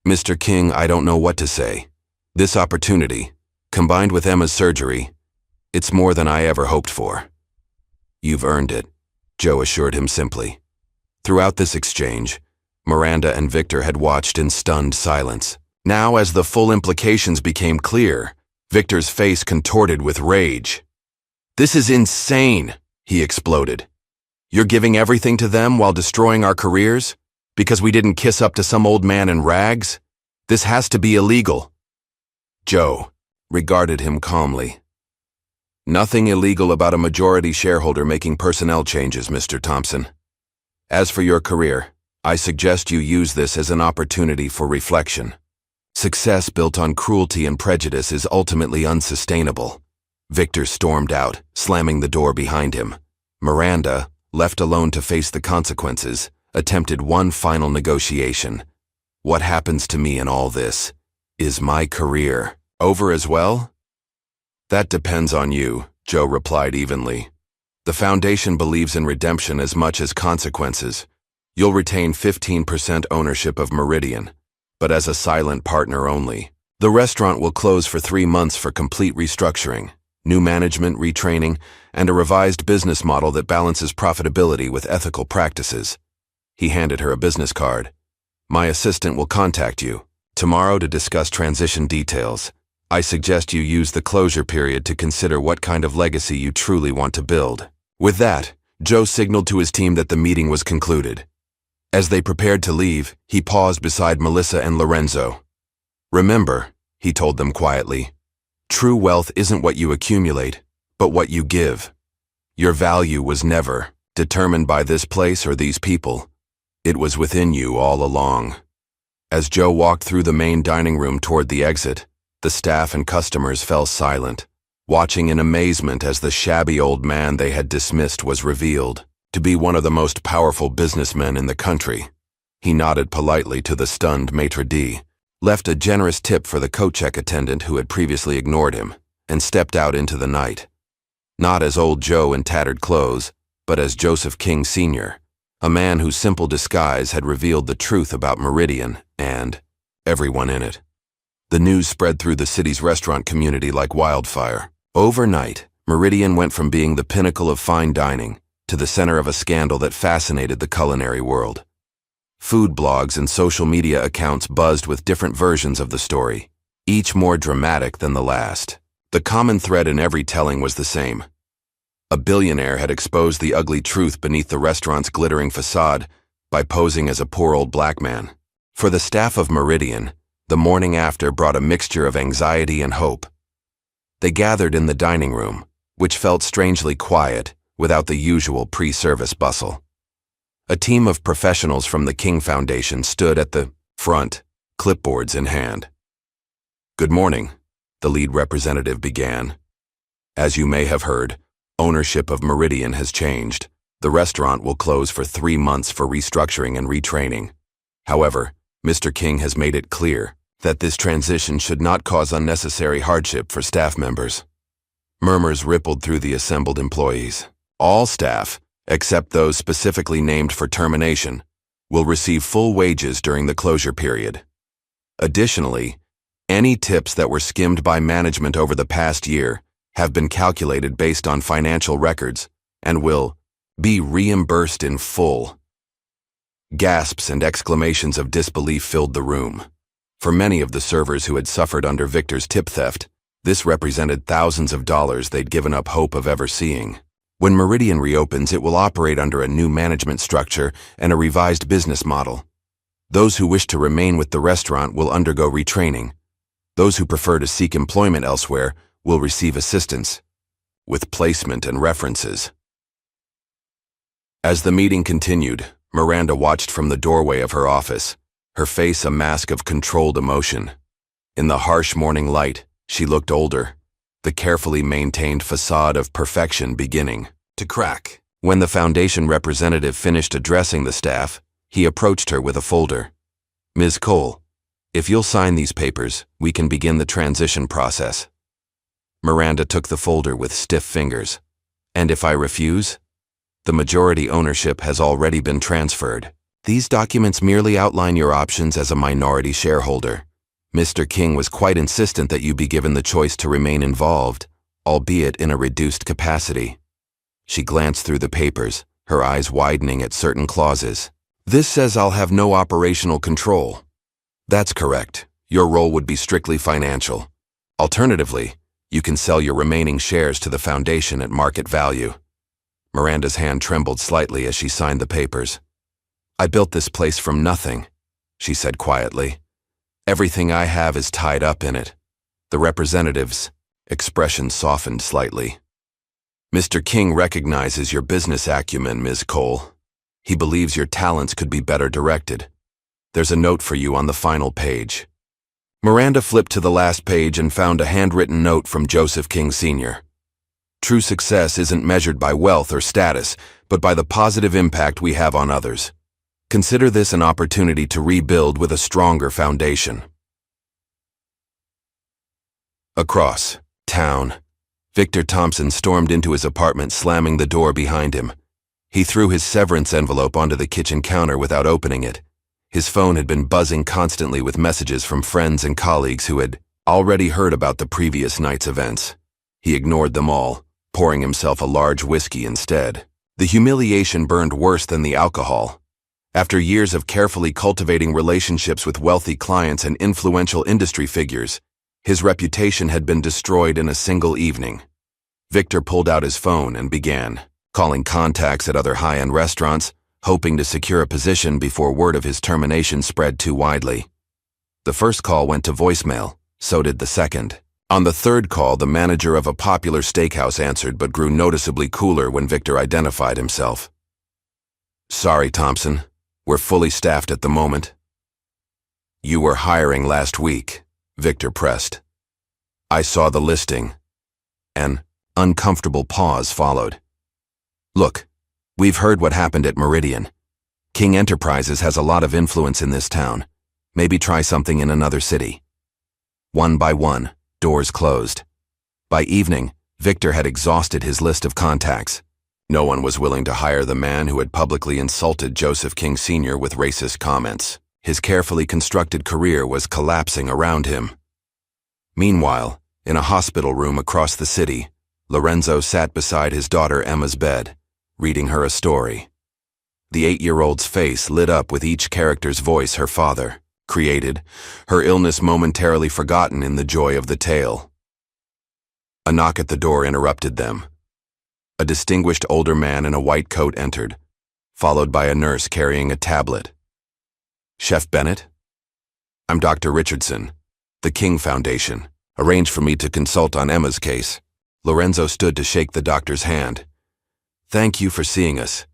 Mr. King, I don't know what to say. This opportunity, combined with Emma's surgery, it's more than I ever hoped for. You've earned it, Joe assured him simply. Throughout this exchange, Miranda and Victor had watched in stunned silence. Now, as the full implications became clear, Victor's face contorted with rage. "This is insane," he exploded. "You're giving everything to them while destroying our careers? Because we didn't kiss up to some old man in rags? This has to be illegal." Joe regarded him calmly. "Nothing illegal about a majority shareholder making personnel changes, Mr. Thompson. As for your career, I suggest you use this as an opportunity for reflection. Success built on cruelty and prejudice is ultimately unsustainable." Victor stormed out, slamming the door behind him. Miranda, left alone to face the consequences, attempted one final negotiation. "What happens to me in all this? Is my career over as well?" "That depends on you," Joe replied evenly. "The Foundation believes in redemption as much as consequences. You'll retain 15% ownership of Meridian, but as a silent partner only. The restaurant will close for 3 months for complete restructuring, new management, retraining, and a revised business model that balances profitability with ethical practices." He handed her a business card. "My assistant will contact you tomorrow to discuss transition details. I suggest you use the closure period to consider what kind of legacy you truly want to build." With that, Joe signaled to his team that the meeting was concluded. As they prepared to leave, he paused beside Melissa and Lorenzo. "Remember," he told them quietly, "true wealth isn't what you accumulate, but what you give. Your value was never determined by this place or these people. It was within you all along." As Joe walked through the main dining room toward the exit, the staff and customers fell silent, watching in amazement as the shabby old man they had dismissed was revealed to be one of the most powerful businessmen in the country. He nodded politely to the stunned maitre d', left a generous tip for the coat check attendant who had previously ignored him, and stepped out into the night. Not as old Joe in tattered clothes, but as Joseph King Sr., a man whose simple disguise had revealed the truth about Meridian and everyone in it. The news spread through the city's restaurant community like wildfire. Overnight, Meridian went from being the pinnacle of fine dining to the center of a scandal that fascinated the culinary world. Food blogs and social media accounts buzzed with different versions of the story, each more dramatic than the last. The common thread in every telling was the same. A billionaire had exposed the ugly truth beneath the restaurant's glittering facade by posing as a poor old black man. For the staff of Meridian, the morning after brought a mixture of anxiety and hope. They gathered in the dining room, which felt strangely quiet without the usual pre-service bustle. A team of professionals from the King Foundation stood at the front, clipboards in hand. "Good morning," the lead representative began. "As you may have heard, ownership of Meridian has changed. The restaurant will close for 3 months for restructuring and retraining. However, Mr. King has made it clear that this transition should not cause unnecessary hardship for staff members." Murmurs rippled through the assembled employees. "All staff, except those specifically named for termination, will receive full wages during the closure period. Additionally, any tips that were skimmed by management over the past year have been calculated based on financial records and will be reimbursed in full." Gasps and exclamations of disbelief filled the room. For many of the servers who had suffered under Victor's tip theft, this represented thousands of dollars they'd given up hope of ever seeing. When Meridian reopens, it will operate under a new management structure and a revised business model. Those who wish to remain with the restaurant will undergo retraining. Those who prefer to seek employment elsewhere will receive assistance, with placement and references. As the meeting continued, Miranda watched from the doorway of her office, her face a mask of controlled emotion. In the harsh morning light, she looked older, the carefully maintained facade of perfection beginning to crack. When the Foundation representative finished addressing the staff, he approached her with a folder. "Ms. Cole, if you'll sign these papers, we can begin the transition process." Miranda took the folder with stiff fingers. "And if I refuse?" "The majority ownership has already been transferred. These documents merely outline your options as a minority shareholder. Mr. King was quite insistent that you be given the choice to remain involved, albeit in a reduced capacity." She glanced through the papers, her eyes widening at certain clauses. "This says I'll have no operational control." "That's correct. Your role would be strictly financial. Alternatively, you can sell your remaining shares to the foundation at market value. Miranda's hand trembled slightly as she signed the papers. I built this place from nothing, she said quietly. Everything I have is tied up in it. The representative's expression softened slightly. Mr. King recognizes your business acumen, Ms. Cole. He believes your talents could be better directed. There's a note for you on the final page. Miranda flipped to the last page and found a handwritten note from Joseph King Sr. True success isn't measured by wealth or status, but by the positive impact we have on others. Consider this an opportunity to rebuild with a stronger foundation. Across town, Victor Thompson stormed into his apartment, slamming the door behind him. He threw his severance envelope onto the kitchen counter without opening it. His phone had been buzzing constantly with messages from friends and colleagues who had already heard about the previous night's events. He ignored them all, pouring himself a large whiskey instead. The humiliation burned worse than the alcohol. After years of carefully cultivating relationships with wealthy clients and influential industry figures, his reputation had been destroyed in a single evening. Victor pulled out his phone and began calling contacts at other high-end restaurants, hoping to secure a position before word of his termination spread too widely. The first call went to voicemail, so did the second. On the third call, the manager of a popular steakhouse answered but grew noticeably cooler when Victor identified himself. Sorry, Thompson. We're fully staffed at the moment. You were hiring last week, Victor pressed. I saw the listing. An uncomfortable pause followed. Look, we've heard what happened at Meridian. King Enterprises has a lot of influence in this town. Maybe try something in another city. One by one, doors closed. By evening, Victor had exhausted his list of contacts. No one was willing to hire the man who had publicly insulted Joseph King Sr. with racist comments. His carefully constructed career was collapsing around him. Meanwhile, in a hospital room across the city, Lorenzo sat beside his daughter Emma's bed, reading her a story. The 8-year-old's face lit up with each character's voice her father created, her illness momentarily forgotten in the joy of the tale. A knock at the door interrupted them. A distinguished older man in a white coat entered, followed by a nurse carrying a tablet. Chef Bennett? I'm Dr. Richardson, the King Foundation. Arranged for me to consult on Emma's case. Lorenzo stood to shake the doctor's hand. Thank you for seeing us.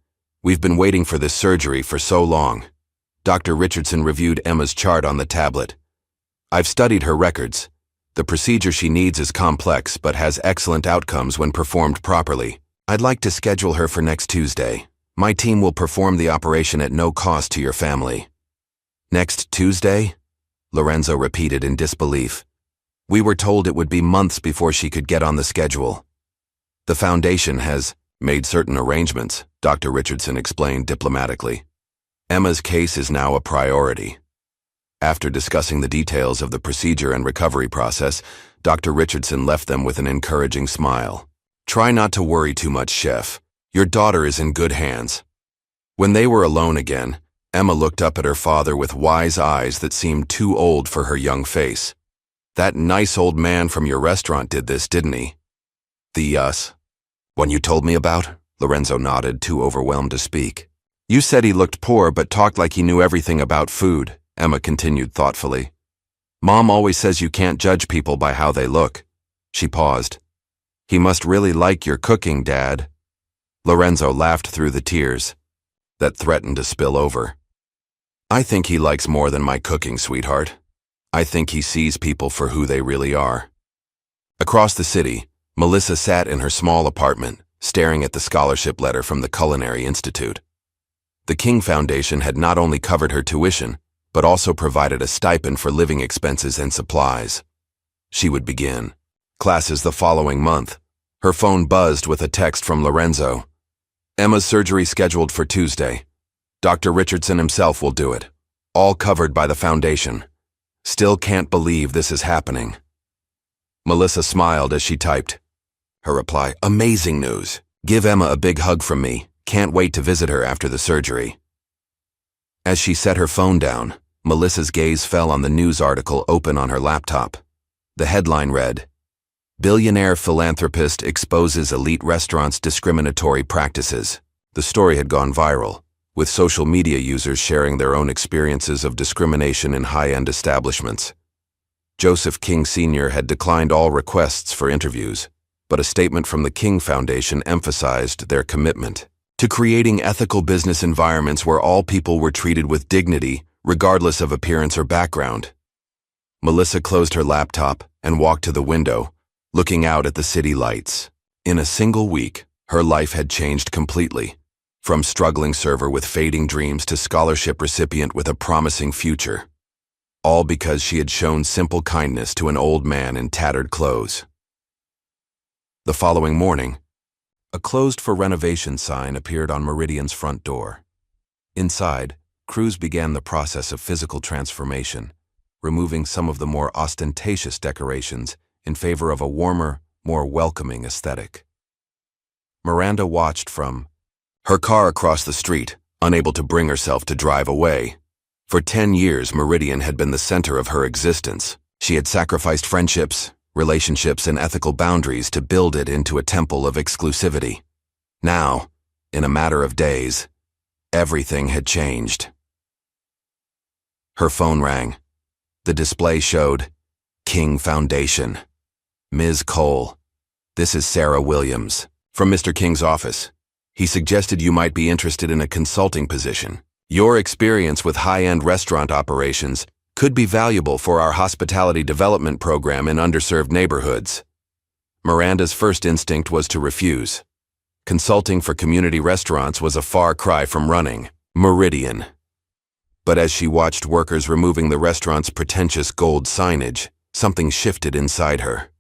We've been waiting for this surgery for so long. Dr. Richardson reviewed Emma's chart on the tablet. I've studied her records. The procedure she needs is complex but has excellent outcomes when performed properly. I'd like to schedule her for next Tuesday. My team will perform the operation at no cost to your family. Next Tuesday? Lorenzo repeated in disbelief. We were told it would be months before she could get on the schedule. The foundation has made certain arrangements, Dr. Richardson explained diplomatically. Emma's case is now a priority. After discussing the details of the procedure and recovery process, Dr. Richardson left them with an encouraging smile. Try not to worry too much, Chef. Your daughter is in good hands. When they were alone again, Emma looked up at her father with wise eyes that seemed too old for her young face. That nice old man from your restaurant did this, didn't he? The one you told me about? Lorenzo nodded, too overwhelmed to speak. You said he looked poor but talked like he knew everything about food, Emma continued thoughtfully. Mom always says you can't judge people by how they look. She paused. He must really like your cooking, Dad. Lorenzo laughed through the tears that threatened to spill over. I think he likes more than my cooking, sweetheart. I think he sees people for who they really are. Across the city, Melissa sat in her small apartment, staring at the scholarship letter from the Culinary Institute. The King Foundation had not only covered her tuition, but also provided a stipend for living expenses and supplies. She would begin classes the following month. Her phone buzzed with a text from Lorenzo. Emma's surgery scheduled for Tuesday. Dr. Richardson himself will do it. All covered by the foundation. Still can't believe this is happening. Melissa smiled as she typed. Her reply, amazing news. Give Emma a big hug from me. Can't wait to visit her after the surgery. As she set her phone down, Melissa's gaze fell on the news article open on her laptop. The headline read, "Billionaire Philanthropist Exposes Elite Restaurants' Discriminatory Practices." The story had gone viral, with social media users sharing their own experiences of discrimination in high-end establishments. Joseph King Sr. had declined all requests for interviews, but a statement from the King Foundation emphasized their commitment to creating ethical business environments where all people were treated with dignity, regardless of appearance or background. Melissa closed her laptop and walked to the window, looking out at the city lights. In a single week, her life had changed completely, from struggling server with fading dreams to scholarship recipient with a promising future. All because she had shown simple kindness to an old man in tattered clothes. The following morning, a closed for renovation sign appeared on Meridian's front door. Inside, crews began the process of physical transformation, removing some of the more ostentatious decorations in favor of a warmer, more welcoming aesthetic. Miranda watched from her car across the street, unable to bring herself to drive away. For 10 years, Meridian had been the center of her existence. She had sacrificed friendships, relationships, and ethical boundaries to build it into a temple of exclusivity. Now, in a matter of days, everything had changed. Her phone rang. The display showed King Foundation. Ms. Cole, this is Sarah Williams, from Mr. King's office. He suggested you might be interested in a consulting position. Your experience with high-end restaurant operations could be valuable for our hospitality development program in underserved neighborhoods. Miranda's first instinct was to refuse. Consulting for community restaurants was a far cry from running Meridian. But as she watched workers removing the restaurant's pretentious gold signage, something shifted inside her.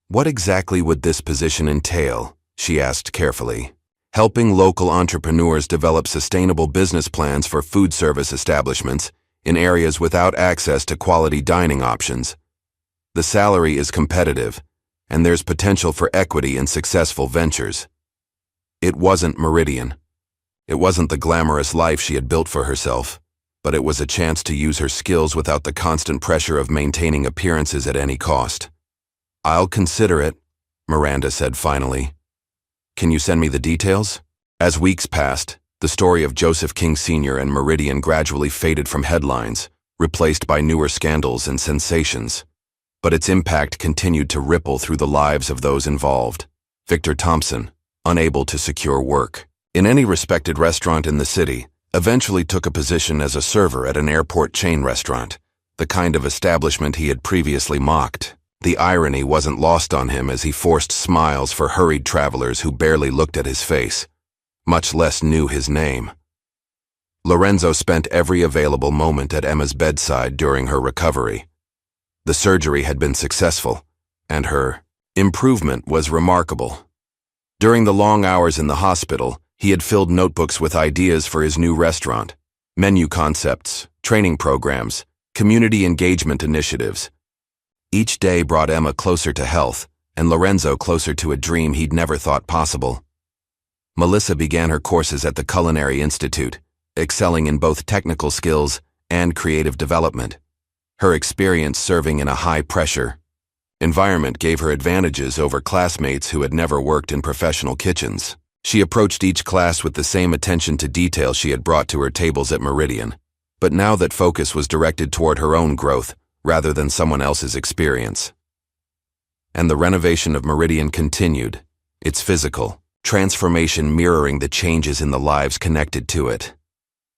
What exactly would this position entail? She asked carefully. Helping local entrepreneurs develop sustainable business plans for food service establishments in areas without access to quality dining options. The salary is competitive, and there's potential for equity in successful ventures. It wasn't Meridian. It wasn't the glamorous life she had built for herself, but it was a chance to use her skills without the constant pressure of maintaining appearances at any cost. "I'll consider it," Miranda said finally. "Can you send me the details?" As weeks passed, the story of Joseph King Sr. and Meridian gradually faded from headlines, replaced by newer scandals and sensations. But its impact continued to ripple through the lives of those involved. Victor Thompson, unable to secure work in any respected restaurant in the city, eventually took a position as a server at an airport chain restaurant, the kind of establishment he had previously mocked. The irony wasn't lost on him as he forced smiles for hurried travelers who barely looked at his face, much less knew his name. Lorenzo spent every available moment at Emma's bedside during her recovery. The surgery had been successful, and her improvement was remarkable. During the long hours in the hospital, he had filled notebooks with ideas for his new restaurant, menu concepts, training programs, community engagement initiatives. Each day brought Emma closer to health, and Lorenzo closer to a dream he'd never thought possible. Melissa began her courses at the Culinary Institute, excelling in both technical skills and creative development. Her experience serving in a high-pressure environment gave her advantages over classmates who had never worked in professional kitchens. She approached each class with the same attention to detail she had brought to her tables at Meridian, but now that focus was directed toward her own growth rather than someone else's experience. And the renovation of Meridian continued, its physical transformation mirroring the changes in the lives connected to it.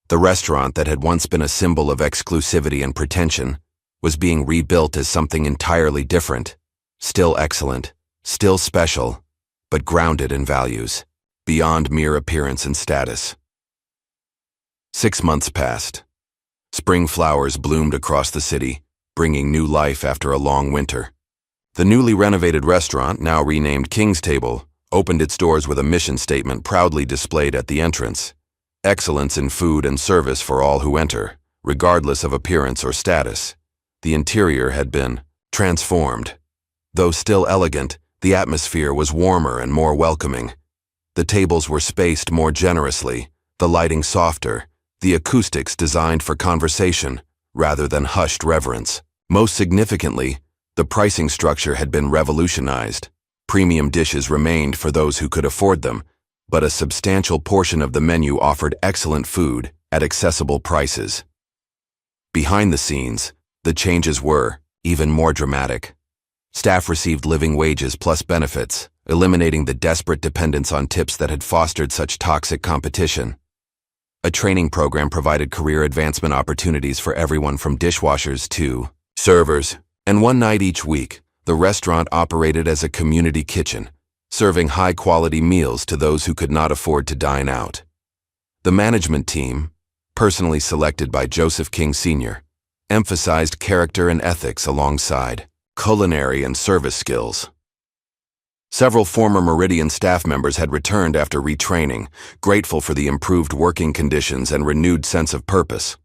The restaurant that had once been a symbol of exclusivity and pretension was being rebuilt as something entirely different, still excellent, still special, but grounded in values, beyond mere appearance and status. 6 months passed. Spring flowers bloomed across the city, bringing new life after a long winter. The newly renovated restaurant, now renamed King's Table, opened its doors with a mission statement proudly displayed at the entrance: excellence in food and service for all who enter, regardless of appearance or status. The interior had been transformed. Though still elegant, the atmosphere was warmer and more welcoming. The tables were spaced more generously, the lighting softer, the acoustics designed for conversation rather than hushed reverence. Most significantly, the pricing structure had been revolutionized. Premium dishes remained for those who could afford them, but a substantial portion of the menu offered excellent food at accessible prices. Behind the scenes, the changes were even more dramatic. Staff received living wages plus benefits, eliminating the desperate dependence on tips that had fostered such toxic competition. A training program provided career advancement opportunities for everyone from dishwashers to servers, and one night each week, the restaurant operated as a community kitchen, serving high-quality meals to those who could not afford to dine out. The management team, personally selected by Joseph King Sr., emphasized character and ethics alongside culinary and service skills. Several former Meridian staff members had returned after retraining, grateful for the improved working conditions and renewed sense of purpose.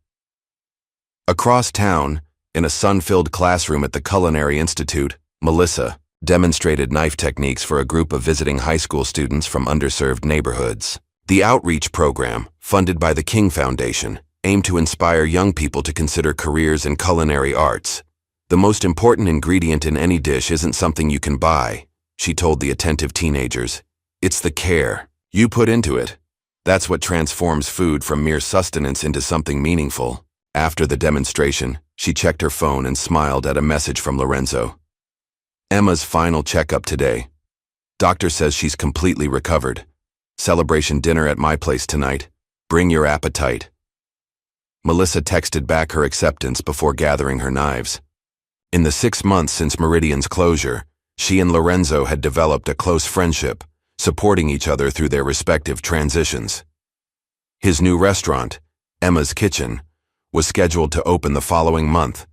Across town, in a sun-filled classroom at the Culinary Institute, Melissa demonstrated knife techniques for a group of visiting high school students from underserved neighborhoods. The outreach program, funded by the King Foundation, aimed to inspire young people to consider careers in culinary arts. The most important ingredient in any dish isn't something you can buy, she told the attentive teenagers. It's the care you put into it. That's what transforms food from mere sustenance into something meaningful. After the demonstration, she checked her phone and smiled at a message from Lorenzo. Emma's final checkup today. Doctor says she's completely recovered. Celebration dinner at my place tonight. Bring your appetite. Melissa texted back her acceptance before gathering her knives. In the 6 months since Meridian's closure, she and Lorenzo had developed a close friendship, supporting each other through their respective transitions. His new restaurant, Emma's Kitchen, was scheduled to open the following month,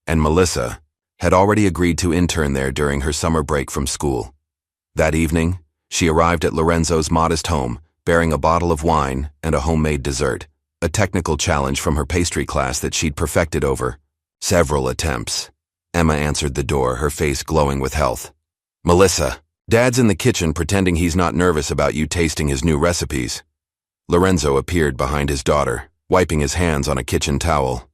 and Melissa had already agreed to intern there during her summer break from school. That evening, she arrived at Lorenzo's modest home, bearing a bottle of wine and a homemade dessert, a technical challenge from her pastry class that she'd perfected over several attempts. Emma answered the door, her face glowing with health. Melissa, Dad's in the kitchen pretending he's not nervous about you tasting his new recipes. Lorenzo appeared behind his daughter, wiping his hands on a kitchen towel.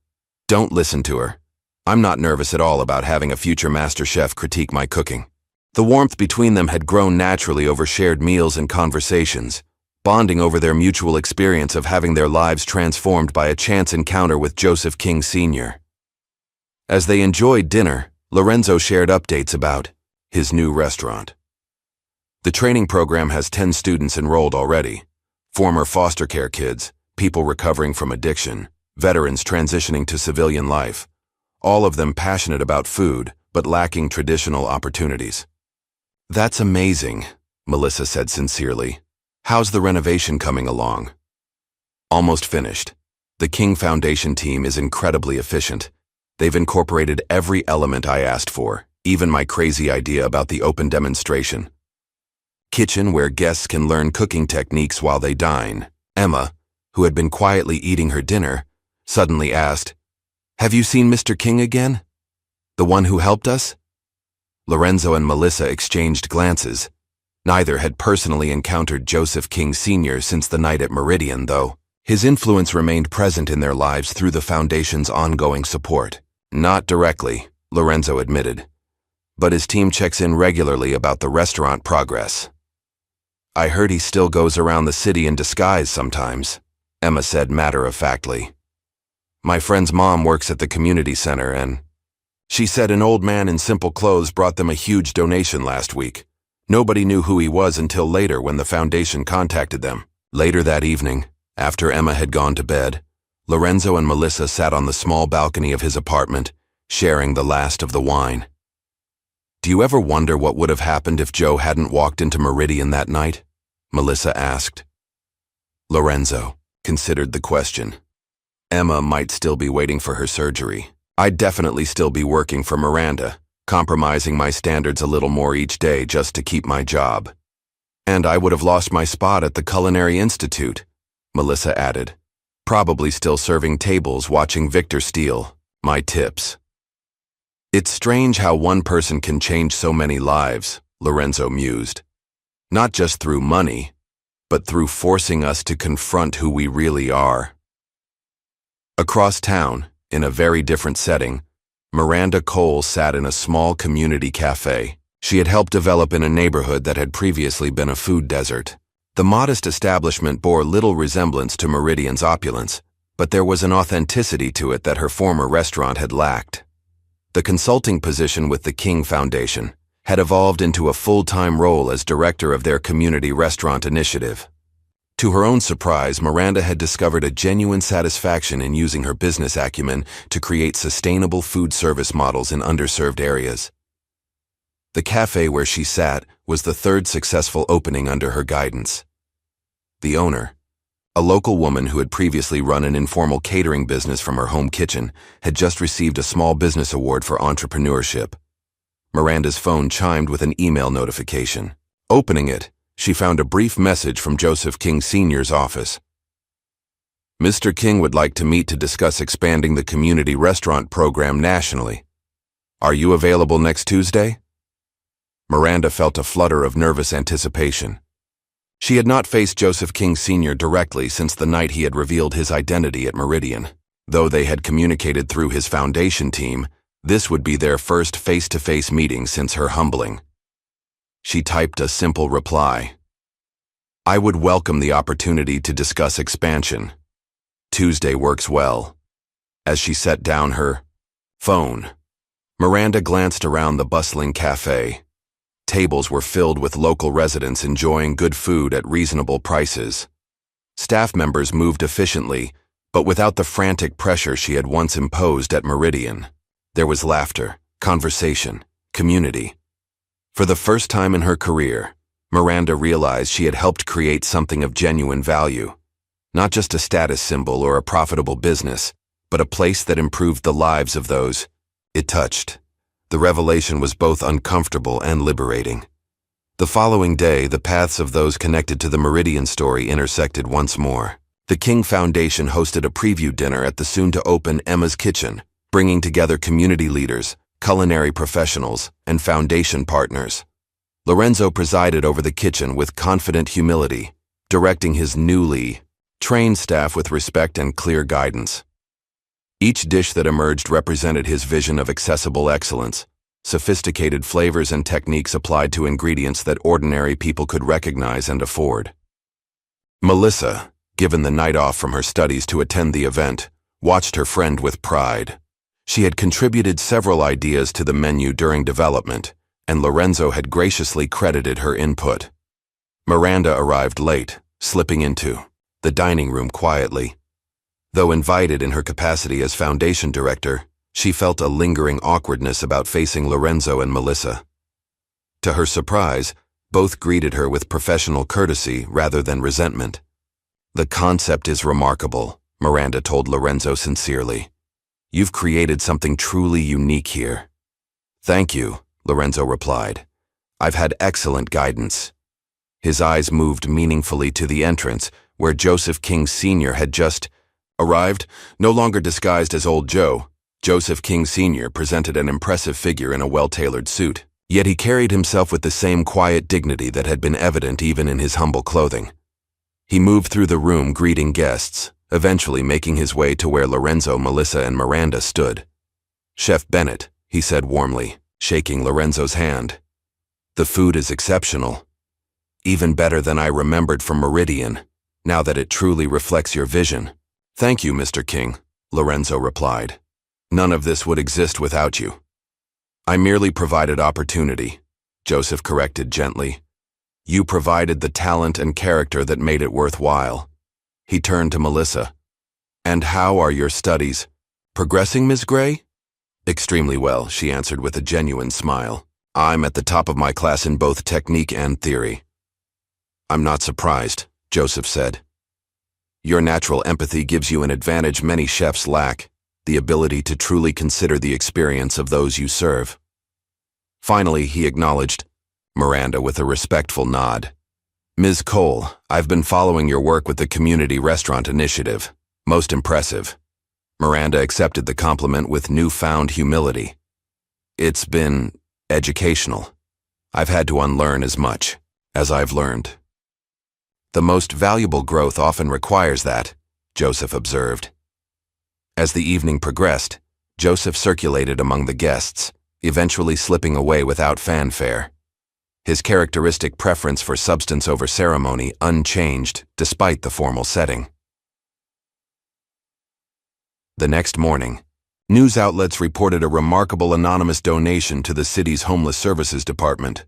Don't listen to her. I'm not nervous at all about having a future master chef critique my cooking. The warmth between them had grown naturally over shared meals and conversations, bonding over their mutual experience of having their lives transformed by a chance encounter with Joseph King Sr. As they enjoyed dinner, Lorenzo shared updates about his new restaurant. The training program has 10 students enrolled already. Former foster care kids, people recovering from addiction, veterans transitioning to civilian life. All of them passionate about food, but lacking traditional opportunities. That's amazing, Melissa said sincerely. How's the renovation coming along? Almost finished. The King Foundation team is incredibly efficient. They've incorporated every element I asked for, even my crazy idea about the open demonstration. Kitchen where guests can learn cooking techniques while they dine. Emma, who had been quietly eating her dinner, suddenly asked, Have you seen Mr. King again? The one who helped us? Lorenzo and Melissa exchanged glances. Neither had personally encountered Joseph King Sr. since the night at Meridian, though. His influence remained present in their lives through the Foundation's ongoing support. Not directly, Lorenzo admitted, but his team checks in regularly about the restaurant progress. I heard he still goes around the city in disguise sometimes, Emma said matter-of-factly. My friend's mom works at the community center and she said an old man in simple clothes brought them a huge donation last week. Nobody knew who he was until later when the Foundation contacted them. Later that evening, after Emma had gone to bed, Lorenzo and Melissa sat on the small balcony of his apartment, sharing the last of the wine. Do you ever wonder what would have happened if Joe hadn't walked into Meridian that night? Melissa asked. Lorenzo considered the question. Emma might still be waiting for her surgery. I'd definitely still be working for Miranda, compromising my standards a little more each day just to keep my job. And I would have lost my spot at the Culinary Institute, Melissa added, probably still serving tables watching Victor steal my tips. It's strange how one person can change so many lives, Lorenzo mused. Not just through money, but through forcing us to confront who we really are. Across town, In a very different setting, Miranda Cole sat in a small community cafe. She had helped develop in a neighborhood that had previously been a food desert. The modest establishment bore little resemblance to Meridian's opulence, but there was an authenticity to it that her former restaurant had lacked. The consulting position with the King Foundation had evolved into a full-time role as director of their community restaurant initiative. To her own surprise, Miranda had discovered a genuine satisfaction in using her business acumen to create sustainable food service models in underserved areas. The cafe where she sat was the third successful opening under her guidance. The owner, a local woman who had previously run an informal catering business from her home kitchen, had just received a small business award for entrepreneurship. Miranda's phone chimed with an email notification. Opening it, she found a brief message from Joseph King Sr.'s office. Mr. King would like to meet to discuss expanding the community restaurant program nationally. Are you available next Tuesday? Miranda felt a flutter of nervous anticipation. She had not faced Joseph King Sr. directly since the night he had revealed his identity at Meridian. Though they had communicated through his foundation team, this would be their first face-to-face meeting since her humbling. She typed a simple reply. I would welcome the opportunity to discuss expansion. Tuesday works well. As she set down her phone, Miranda glanced around the bustling cafe. Tables were filled with local residents enjoying good food at reasonable prices. Staff members moved efficiently, but without the frantic pressure she had once imposed at Meridian. There was laughter, conversation, community. For the first time in her career, Miranda realized she had helped create something of genuine value. Not just a status symbol or a profitable business, but a place that improved the lives of those it touched. The revelation was both uncomfortable and liberating. The following day, the paths of those connected to the Meridian story intersected once more. The King Foundation hosted a preview dinner at the soon-to-open Emma's Kitchen, bringing together community leaders, culinary professionals, and foundation partners. Lorenzo presided over the kitchen with confident humility, directing his newly trained staff with respect and clear guidance. Each dish that emerged represented his vision of accessible excellence, sophisticated flavors and techniques applied to ingredients that ordinary people could recognize and afford. Melissa, given the night off from her studies to attend the event, watched her friend with pride. She had contributed several ideas to the menu during development, and Lorenzo had graciously credited her input. Miranda arrived late, slipping into the dining room quietly. Though invited in her capacity as foundation director, she felt a lingering awkwardness about facing Lorenzo and Melissa. To her surprise, both greeted her with professional courtesy rather than resentment. The concept is remarkable, Miranda told Lorenzo sincerely. You've created something truly unique here. Thank you, Lorenzo replied. I've had excellent guidance. His eyes moved meaningfully to the entrance, where Joseph King Sr. had just arrived. No longer disguised as Old Joe, Joseph King Sr. presented an impressive figure in a well-tailored suit, yet he carried himself with the same quiet dignity that had been evident even in his humble clothing. He moved through the room greeting guests, eventually making his way to where Lorenzo, Melissa, and Miranda stood. Chef Bennett, he said warmly, shaking Lorenzo's hand. The food is exceptional. Even better than I remembered from Meridian, now that it truly reflects your vision. Thank you, Mr. King, Lorenzo replied. None of this would exist without you. I merely provided opportunity, Joseph corrected gently. You provided the talent and character that made it worthwhile. He turned to Melissa. And how are your studies? Progressing, Ms. Gray? Extremely well, she answered with a genuine smile. I'm at the top of my class in both technique and theory. I'm not surprised, Joseph said. Your natural empathy gives you an advantage many chefs lack, the ability to truly consider the experience of those you serve. Finally, he acknowledged Miranda with a respectful nod. Ms. Cole, I've been following your work with the Community Restaurant Initiative. Most impressive. Miranda accepted the compliment with newfound humility. It's been educational. I've had to unlearn as much as I've learned. The most valuable growth often requires that, Joseph observed. As the evening progressed, Joseph circulated among the guests, eventually slipping away without fanfare. His characteristic preference for substance over ceremony unchanged despite the formal setting. The next morning, news outlets reported a remarkable anonymous donation to the city's Homeless Services Department.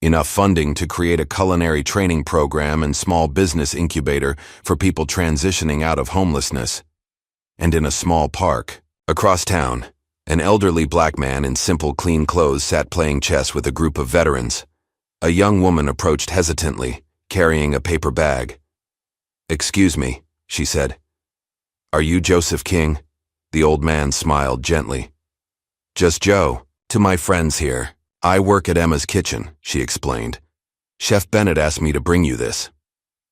Enough funding to create a culinary training program and small business incubator for people transitioning out of homelessness. And in a small park, across town, an elderly black man in simple, clean clothes sat playing chess with a group of veterans. A young woman approached hesitantly, carrying a paper bag. "Excuse me," she said. "Are you Joseph King?" The old man smiled gently. "Just Joe, to my friends here. I work at Emma's kitchen," she explained. "Chef Bennett asked me to bring you this."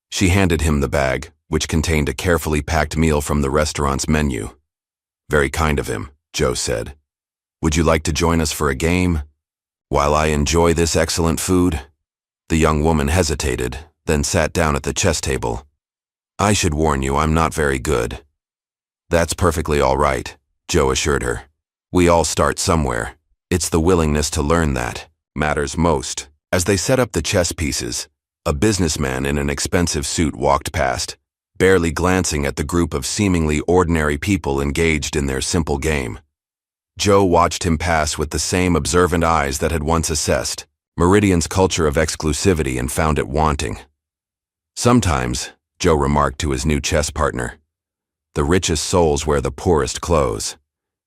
She handed him the bag, which contained a carefully packed meal from the restaurant's menu. "Very kind of him," Joe said. "Would you like to join us for a game? While I enjoy this excellent food?" The young woman hesitated, then sat down at the chess table. "I should warn you, I'm not very good." "That's perfectly all right," Joe assured her. "We all start somewhere. It's the willingness to learn that matters most." As they set up the chess pieces, a businessman in an expensive suit walked past, barely glancing at the group of seemingly ordinary people engaged in their simple game. Joe watched him pass with the same observant eyes that had once assessed Meridian's culture of exclusivity and found it wanting. "Sometimes," Joe remarked to his new chess partner, "the richest souls wear the poorest clothes.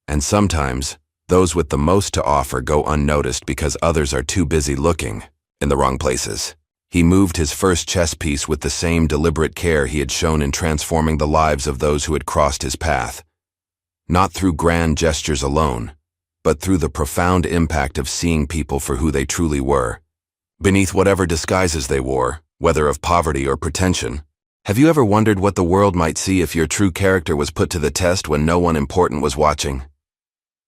And sometimes, those with the most to offer go unnoticed because others are too busy looking in the wrong places." He moved his first chess piece with the same deliberate care he had shown in transforming the lives of those who had crossed his path. Not through grand gestures alone, but through the profound impact of seeing people for who they truly were, beneath whatever disguises they wore, whether of poverty or pretension. Have you ever wondered what the world might see if your true character was put to the test when no one important was watching?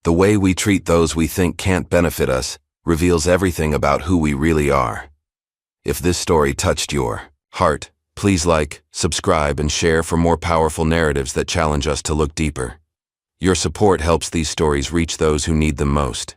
The way we treat those we think can't benefit us reveals everything about who we really are. If this story touched your heart, please like, subscribe, and share for more powerful narratives that challenge us to look deeper. Your support helps these stories reach those who need them most.